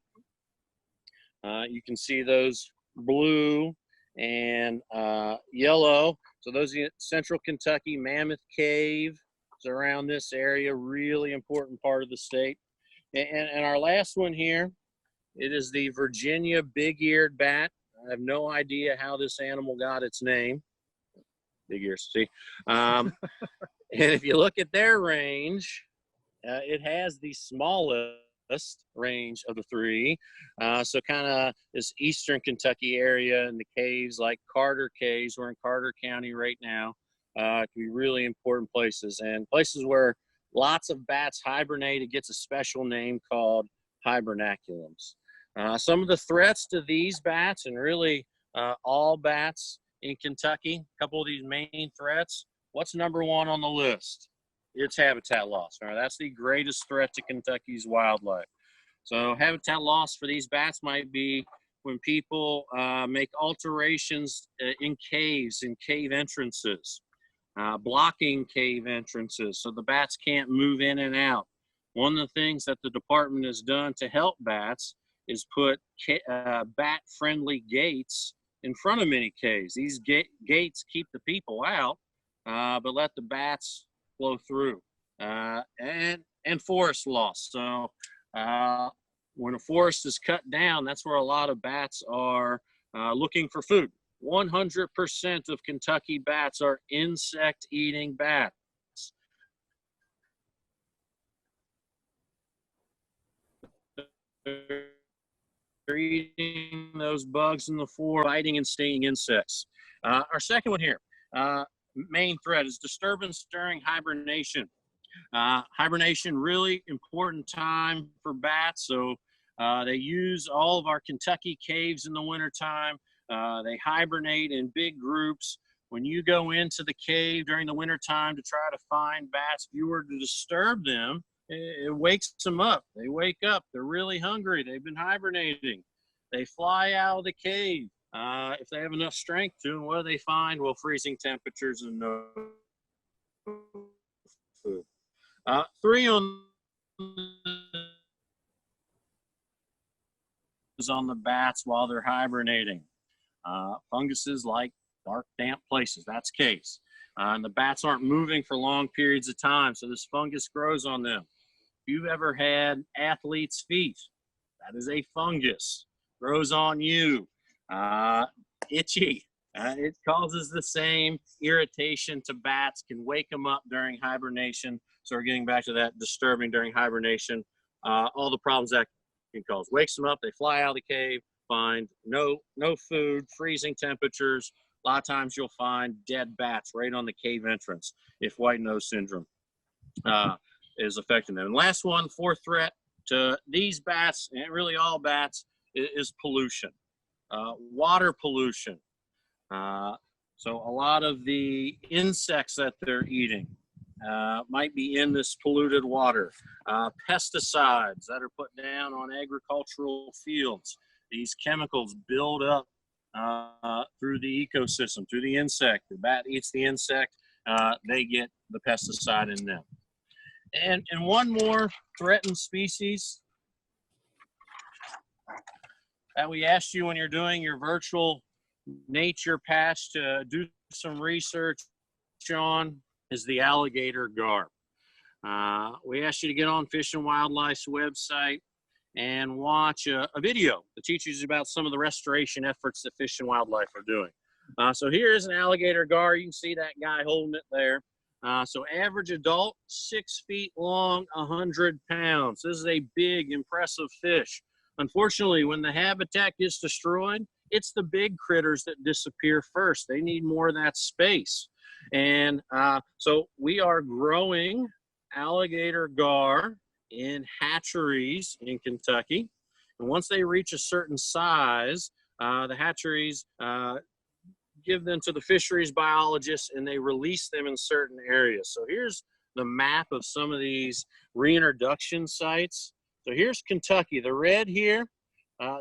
You can see those blue and yellow. So those are Central Kentucky. Mammoth Cave is around this area, really important part of the state. And our last one here, it is the Virginia big-eared bat. I have no idea how this animal got its name. Big ears, see? And if you look at their range, it has the smallest range of the 3. So kind of this eastern Kentucky area and the caves like Carter Caves. We're in Carter County right now. It can be really important places, and places where lots of bats hibernate. It gets a special name called hibernaculums. Some of the threats to these bats, and really all bats in Kentucky, a couple of these main threats. What's number 1 on the list? It's habitat loss. All right, that's the greatest threat to Kentucky's wildlife. So habitat loss for these bats might be when people make alterations in caves and cave entrances, blocking cave entrances so the bats can't move in and out. One of the things that the department has done to help bats is put bat-friendly gates in front of many caves. These gates keep the people out, but let the bats flow through. And forest loss. So when a forest is cut down, that's where a lot of bats are looking for food. 100% of Kentucky bats are insect-eating bats. They're eating those bugs in the forest, biting and stinging insects. Our second one here, main threat, is disturbance during hibernation. Hibernation, really important time for bats. So they use all of our Kentucky caves in the wintertime. They hibernate in big groups. When you go into the cave during the wintertime to try to find bats, if you were to disturb them, it wakes them up. They wake up. They're really hungry. They've been hibernating. They fly out of the cave. If they have enough strength to, and what do they find? Well, freezing temperatures and no food. 3 on the bats while they're hibernating. Funguses like dark, damp places. That's case. And the bats aren't moving for long periods of time, so this fungus grows on them. If you've ever had athlete's feet, that is a fungus. Grows on you. Itchy. It causes the same irritation to bats, can wake them up during hibernation. So we're getting back to that disturbing during hibernation. All the problems that can cause. Wakes them up, they fly out of the cave, find no food, freezing temperatures. A lot of times you'll find dead bats right on the cave entrance if white nose syndrome is affecting them. And last one, 4th threat to these bats, and really all bats, is pollution. Water pollution. So a lot of the insects that they're eating might be in this polluted water. Pesticides that are put down on agricultural fields. These chemicals build up through the ecosystem, through the insect. The bat eats the insect, they get the pesticide in them. And one more threatened species that we asked you when you're doing your virtual nature patch to do some research on is the alligator gar. We asked you to get on Fish and Wildlife's website and watch a video that teaches you about some of the restoration efforts that Fish and Wildlife are doing. So here's an alligator gar. You can see that guy holding it there. So average adult, 6 feet long, 100 pounds. This is a big, impressive fish. Unfortunately, when the habitat gets destroyed, it's the big critters that disappear first. They need more of that space. And so we are growing alligator gar in hatcheries in Kentucky. And once they reach a certain size, the hatcheries give them to the fisheries biologists and they release them in certain areas. So here's the map of some of these reintroduction sites. So here's Kentucky. The red here,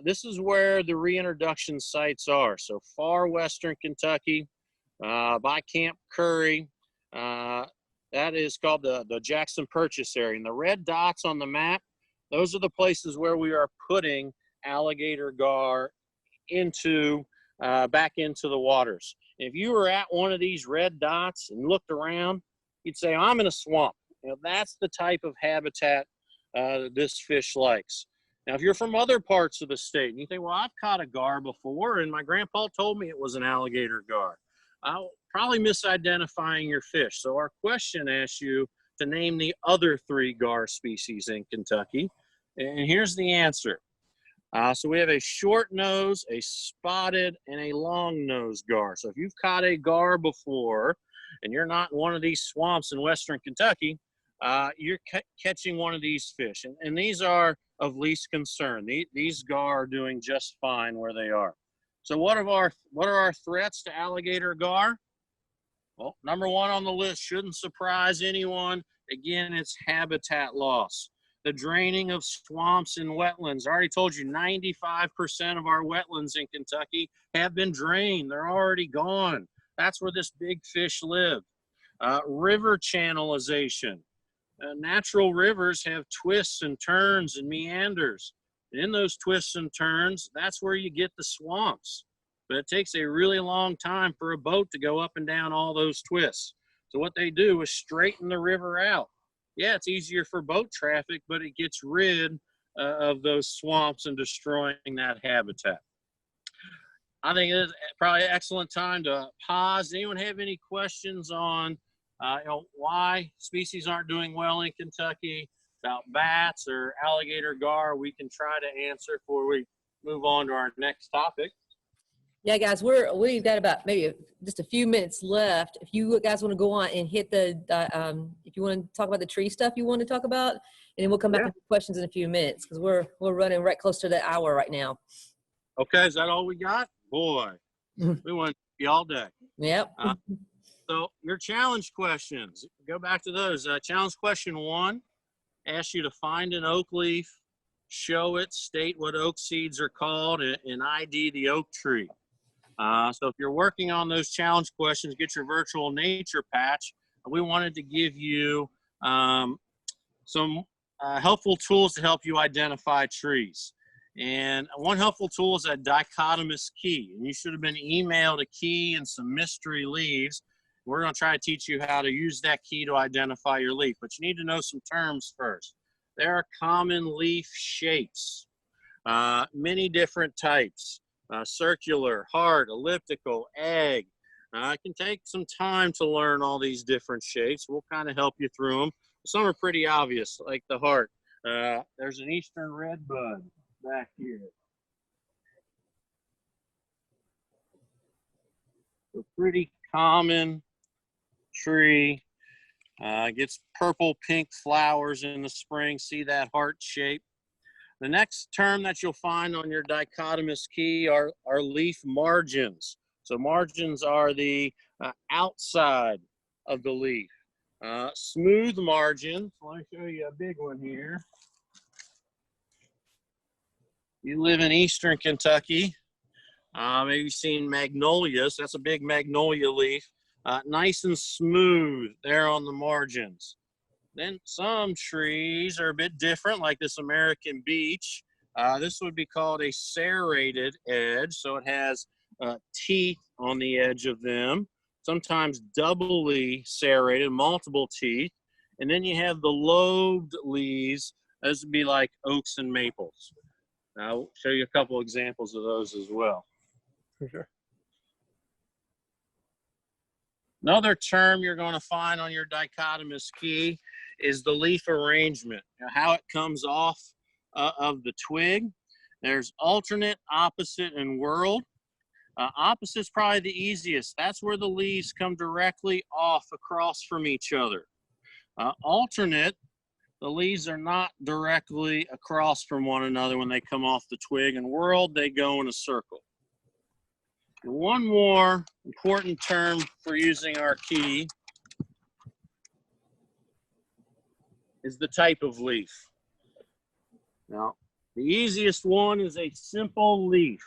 this is where the reintroduction sites are. So far western Kentucky, by Camp Curry, that is called the Jackson Purchase area. And the red dots on the map, those are the places where we are putting alligator gar into back into the waters. And if you were at one of these red dots and looked around, you'd say, I'm in a swamp. You know, that's the type of habitat this fish likes. Now, if you're from other parts of the state and you think, well, I've caught a gar before and my grandpa told me it was an alligator gar, I'll probably misidentifying your fish. So our question asks you to name the other 3 gar species in Kentucky. And here's the answer. So we have a short nose, a spotted, and a long nose gar. So if you've caught a gar before and you're not in one of these swamps in western Kentucky, you're catching one of these fish. And these are of least concern. These gar are doing just fine where they are. So what are our threats to alligator gar? Well, number 1 on the list shouldn't surprise anyone. Again, it's habitat loss. The draining of swamps and wetlands. I already told you 95% of our wetlands in Kentucky have been drained. They're already gone. That's where this big fish live. River channelization. Natural rivers have twists and turns and meanders. And in those twists and turns, that's where you get the swamps. But it takes a really long time for a boat to go up and down all those twists. So what they do is straighten the river out. Yeah, it's easier for boat traffic, but it gets rid of those swamps and destroying that habitat. I think it is probably an excellent time to pause. Anyone have any questions on why species aren't doing well in Kentucky, about bats or alligator gar? We can try to answer before we move on to our next topic. Yeah, guys, we've got about maybe just a few minutes left. If you guys want to go on and hit the, if you want to talk about the tree stuff you want to talk about, and then we'll come back with questions in a few minutes because we're running right close to the hour right now. Okay, is that all we got? Boy, we want to be all day. Yep. So your challenge questions, go back to those. Challenge question 1 asks you to find an oak leaf, show it, state what oak seeds are called, and ID the oak tree. So if you're working on those challenge questions, get your virtual nature patch. We wanted to give you some helpful tools to help you identify trees. And one helpful tool is a dichotomous key. And you should have been emailed a key and some mystery leaves. We're going to try to teach you how to use that key to identify your leaf. But you need to know some terms first. There are common leaf shapes, many different types. Circular, heart, elliptical, egg. It can take some time to learn all these different shapes. We'll kind of help you through them. Some are pretty obvious, like the heart. There's an eastern redbud back here. A pretty common tree. Gets purple, pink flowers in the spring. See that heart shape? The next term that you'll find on your dichotomous key are leaf margins. So margins are the outside of the leaf. Smooth margins, let me show you a big one here. You live in eastern Kentucky, maybe you've seen magnolias. That's a big magnolia leaf. Nice and smooth there on the margins. Then some trees are a bit different, like this American beech. This would be called a serrated edge, so it has teeth on the edge of them, sometimes doubly serrated, multiple teeth. And then you have the lobed leaves. Those would be like oaks and maples. I'll show you a couple examples of those as well. For sure. Another term you're going to find on your dichotomous key is the leaf arrangement, how it comes off of the twig. There's alternate, opposite, and whorled. Opposite's probably the easiest. That's where the leaves come directly off across from each other. Alternate, the leaves are not directly across from one another when they come off the twig, and whorled, they go in a circle. One more important term for using our key is the type of leaf. Now, the easiest one is a simple leaf.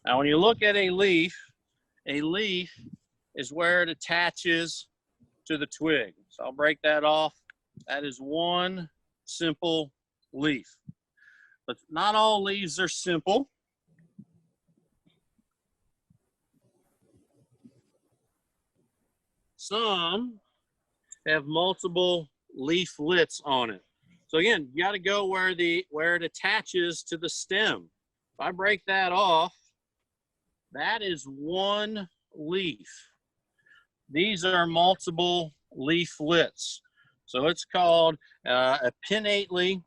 Now, when you look at a leaf is where it attaches to the twig. So I'll break that off. That is one simple leaf. But not all leaves are simple. Some have multiple leaflets on it. So again, you got to go where it attaches to the stem. If I break that off, that is one leaf. These are multiple leaflets. So it's called a pinnately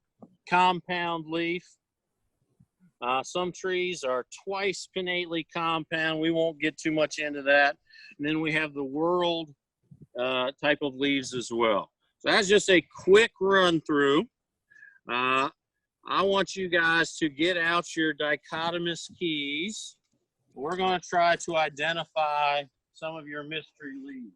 compound leaf. Some trees are twice pinnately compound. We won't get too much into that. And then we have the whorled type of leaves as well. So that's just a quick run through. I want you guys to get out your dichotomous keys. We're going to try to identify some of your mystery leaves.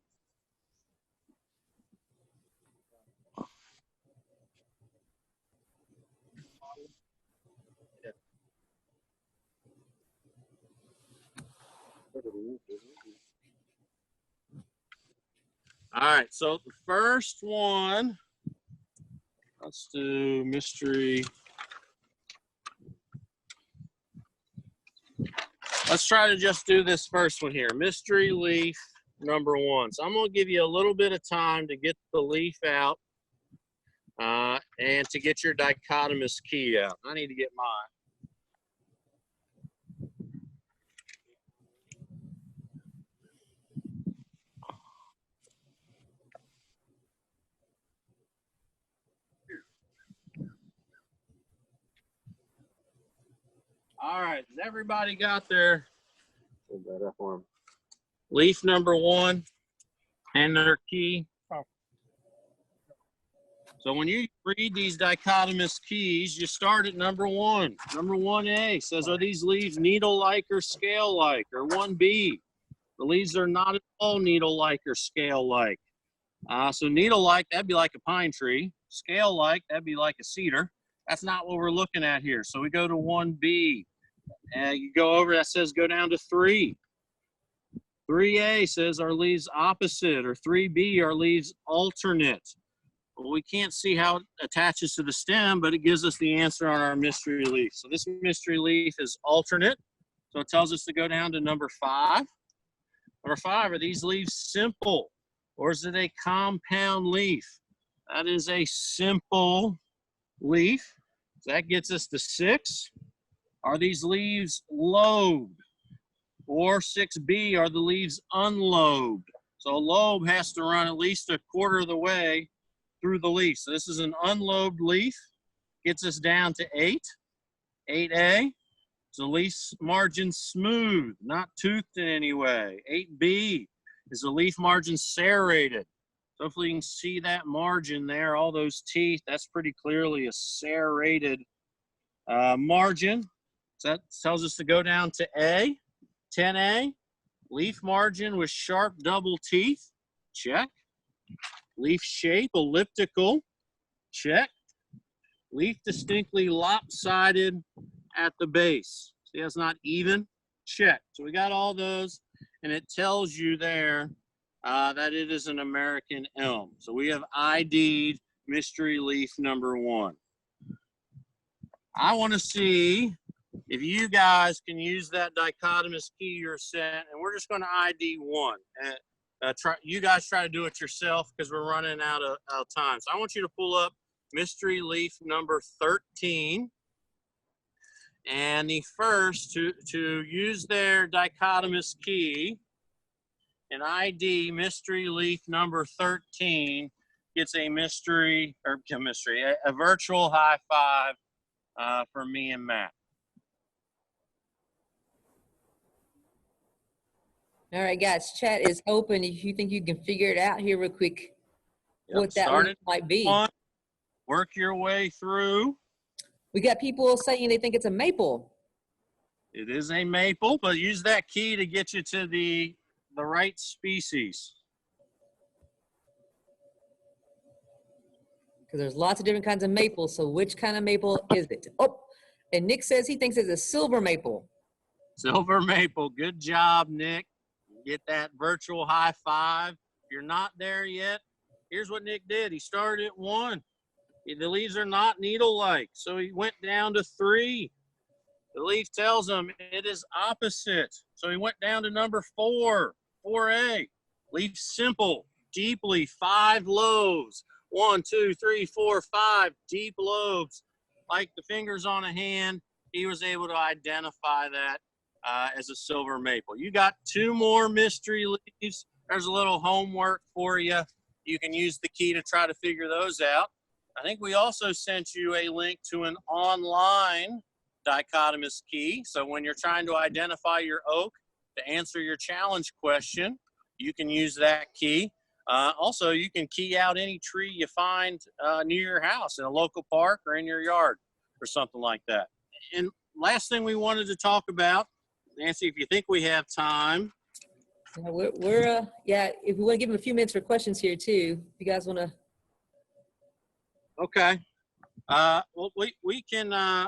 All right, so the first one, let's do mystery. Let's try to just do this first one here, mystery leaf number one. So I'm going to give you a little bit of time to get the leaf out and to get your dichotomous key out. I need to get mine. All right, has everybody got their leaf number one and their key? So when you read these dichotomous keys, you start at number one. Number 1A says, are these leaves needle-like or scale-like? Or 1B, the leaves are not at all needle-like or scale-like. So needle-like, that'd be like a pine tree. Scale-like, that'd be like a cedar. That's not what we're looking at here. So we go to 1B. You go over, that says go down to 3. 3A says are leaves opposite, or 3B are leaves alternate. Well, we can't see how it attaches to the stem, but it gives us the answer on our mystery leaf. So this mystery leaf is alternate. So it tells us to go down to number 5. Number 5, are these leaves simple, or is it a compound leaf? That is a simple leaf. So that gets us to 6. Are these leaves lobed? Or 6B, are the leaves unlobed? So a lobe has to run at least a quarter of the way through the leaf. So this is an unlobed leaf. Gets us down to 8. 8A, is the leaf margin smooth, not toothed in any way. 8B, is the leaf margin serrated? So hopefully you can see that margin there, all those teeth. That's pretty clearly a serrated margin. So that tells us to go down to A. 10A, leaf margin with sharp double teeth. Check. Leaf shape, elliptical. Check. Leaf distinctly lopsided at the base. See, that's not even. Check. So we got all those, and it tells you there that it is an American elm. So we have ID'd mystery leaf number 1. I want to see if you guys can use that dichotomous key you're sent, and we're just going to ID 1. you guys try to do it yourself because we're running out of time. So I want you to pull up mystery leaf number 13. And the first to use their dichotomous key and ID mystery leaf number 13 gets a virtual high five from me and Matt. All right, guys, chat is open. If you think you can figure it out here real quick, what that Start might be. Work your way through. We got people saying they think it's a maple. It is a maple, but use that key to get you to the right species. Because there's lots of different kinds of maples, so which kind of maple is it? Oh, and Nick says he thinks it's a silver maple. Silver maple. Good job, Nick. Get that virtual high five. If you're not there yet, here's what Nick did. He started at 1. The leaves are not needle-like, so he went down to 3. The leaf tells him it is opposite, so he went down to number 4, 4A. Leaf simple, deeply, 5 lobes. 1, 2, 3, 4, 5 deep lobes. Like the fingers on a hand, he was able to identify that as a silver maple. You got 2 more mystery leaves. There's a little homework for you. You can use the key to try to figure those out. I think we also sent you a link to an online dichotomous key. So when you're trying to identify your oak to answer your challenge question, you can use that key. Also, you can key out any tree you find near your house in a local park or in your yard or something like that. And last thing we wanted to talk about, Nancy, if you think we have time. Yeah, if we want to give them a few minutes for questions here too, if you guys want to. Okay. Well, we can, I'll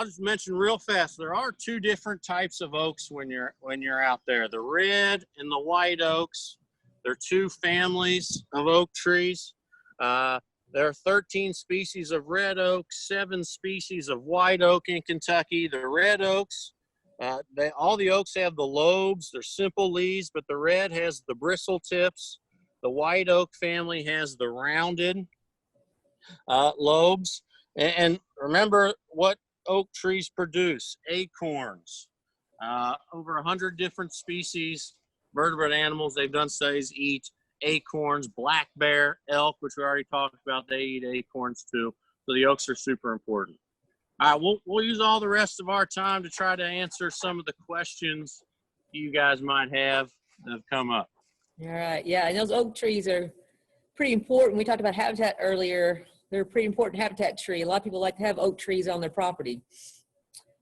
just mention real fast. There are 2 different types of oaks when you're out there. The red and the white oaks. They're 2 families of oak trees. There are 13 species of red oak, 7 species of white oak in Kentucky. The red oaks, all the oaks have the lobes. They're simple leaves, but the red has the bristle tips. The white oak family has the rounded lobes. And remember what oak trees produce: acorns. Over 100 different species, vertebrate animals, they've done studies, eat acorns. Black bear, elk, which we already talked about, they eat acorns too. So the oaks are super important. All right, we'll use all the rest of our time to try to answer some of the questions you guys might have that have come up. All right, yeah, and those oak trees are pretty important. We talked about habitat earlier. They're a pretty important habitat tree. A lot of people like to have oak trees on their property.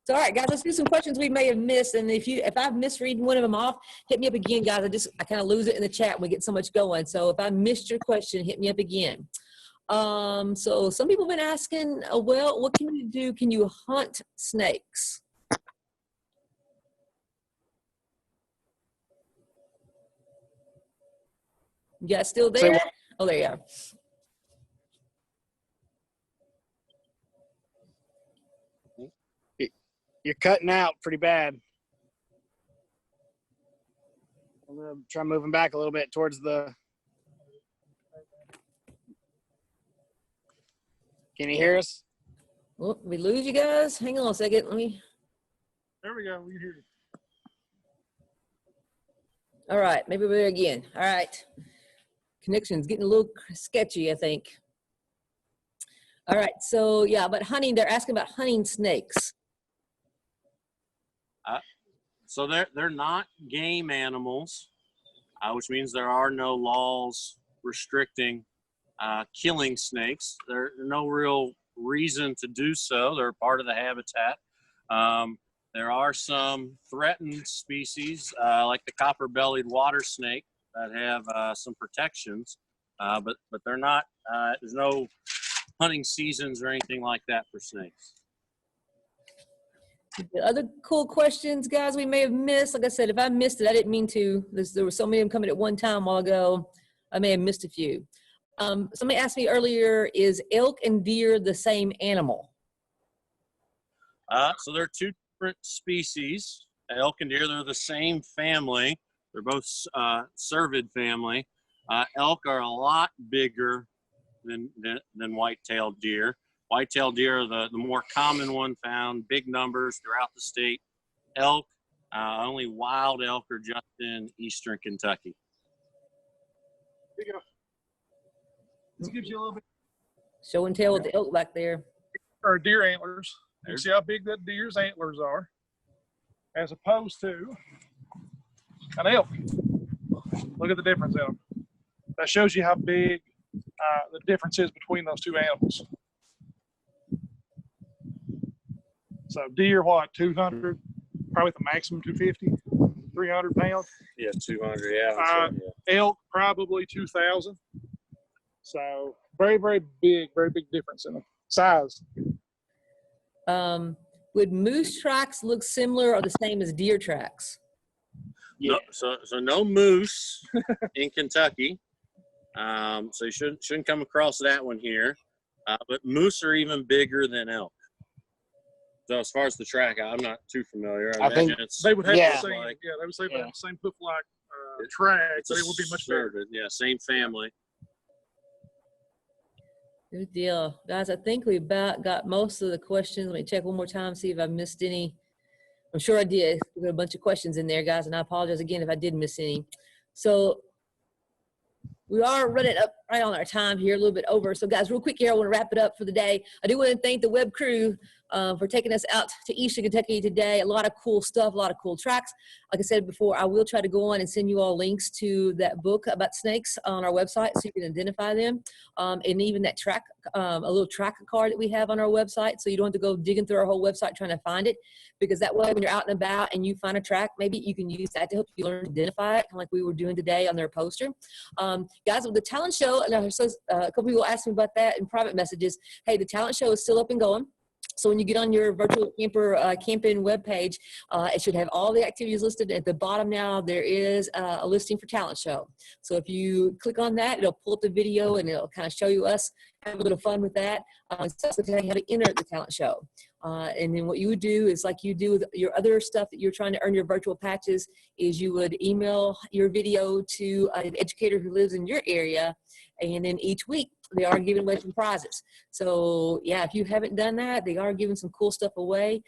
So, all right, guys, let's do some questions we may have missed. And if I've misread one of them off, hit me up again, guys. I kind of lose it in the chat when we get so much going. So if I missed your question, hit me up again. So some people have been asking, well, what can you do? Can you hunt snakes? You guys still there? Oh, there you are. You're cutting out pretty bad. I'm gonna try moving back a little bit towards the. Can you hear us? Oh, we lose you guys? Hang on a second. Let me. There we go. We hear you. All right, maybe we're there again. All right. Connection's getting a little sketchy, I think. All right, so yeah, but hunting, they're asking about hunting snakes. So they're not game animals, which means there are no laws restricting killing snakes. There's no real reason to do so. They're part of the habitat. There are some threatened species, like the copper-bellied water snake, that have some protections, but they're not. There's no hunting seasons or anything like that for snakes. The other cool questions, guys, we may have missed. Like I said, if I missed it, I didn't mean to. There were so many of them coming at one time a while ago. I may have missed a few. Somebody asked me earlier, is elk and deer the same animal? So they're 2 different species. Elk and deer, they're the same family. They're both cervid family. Elk are a lot bigger than white-tailed deer. White-tailed deer are the more common one found, big numbers throughout the state. Elk, only wild elk are just in eastern Kentucky. Here you go. This gives you a little bit. Show and tell with the elk back there. Or deer antlers. You can see how big that deer's antlers are, as opposed to an elk. Look at the difference in them. That shows you how big the difference is between those two animals. So deer, what, 200, probably the maximum 250, 300 pounds. Yeah, 200, yeah. Elk, probably 2,000. So very, very big difference in the size. Would moose tracks look similar or the same as deer tracks? Yeah. No, so no moose in Kentucky. So you shouldn't come across that one here. But moose are even bigger than elk. So as far as the track, I'm not too familiar. I think They would have Yeah. the same, like, they would say Yeah. the same hoof-like track, it's but it would be much bigger. cervid, yeah, same family. Good deal. Guys, I think we about got most of the questions. Let me check one more time, see if I missed any. I'm sure I did. There were a bunch of questions in there, guys, and I apologize again if I did miss any. So we are running up right on our time here, a little bit over. So guys, real quick here, I want to wrap it up for the day. I do want to thank the web crew for taking us out to Eastern Kentucky today. A lot of cool stuff, a lot of cool tracks. Like I said before, I will try to go on and send you all links to that book about snakes on our website so you can identify them. And even that track, a little track card that we have on our website, so you don't have to go digging through our whole website trying to find it, because that way when you're out and about and you find a track, maybe you can use that to help you learn to identify it, kind of like we were doing today on their poster. Guys, with the talent show, and a couple people asked me about that in private messages. Hey, the talent show is still up and going. So when you get on your virtual camper camping webpage, it should have all the activities listed. At the bottom now, there is a listing for talent show. So if you click on that, it'll pull up the video and it'll kind of show you us. Have a little fun with that. It's also telling you how to enter the talent show. And then what you would do is, like you do with your other stuff that you're trying to earn your virtual patches, is you would email your video to an educator who lives in your area. And then each week they are giving away some prizes. So yeah, if you haven't done that, they are giving some cool stuff away.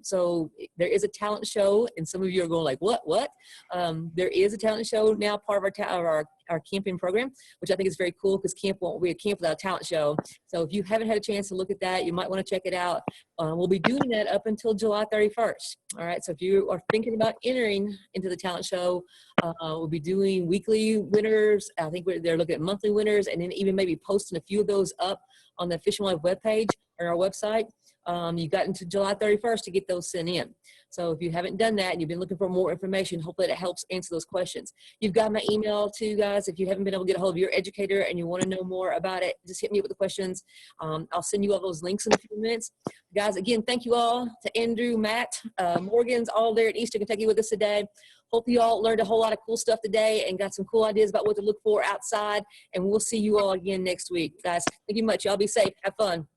So there is a talent show, and some of you are going like, what? There is a talent show now, part of our camping program, which I think is very cool, because camp won't be a camp without a talent show. So if you haven't had a chance to look at that, you might want to check it out. We'll be doing that up until July 31st. All right. So if you are thinking about entering into the talent show, we'll be doing weekly winners. I think they're looking at monthly winners, and then even maybe posting a few of those up on the Fish and Wildlife webpage or our website. You got until July 31st to get those sent in. So if you haven't done that and you've been looking for more information, hopefully that helps answer those questions. You've got my email too, guys. If you haven't been able to get a hold of your educator and you want to know more about it, just hit me up with the questions. I'll send you all those links in a few minutes. Guys, again, thank you all to Andrew, Matt, Morgan's all there at Eastern Kentucky with us today. Hope you all learned a whole lot of cool stuff today and got some cool ideas about what to look for outside. And we'll see you all again next week. Guys, thank you much. Y'all be safe. Have fun.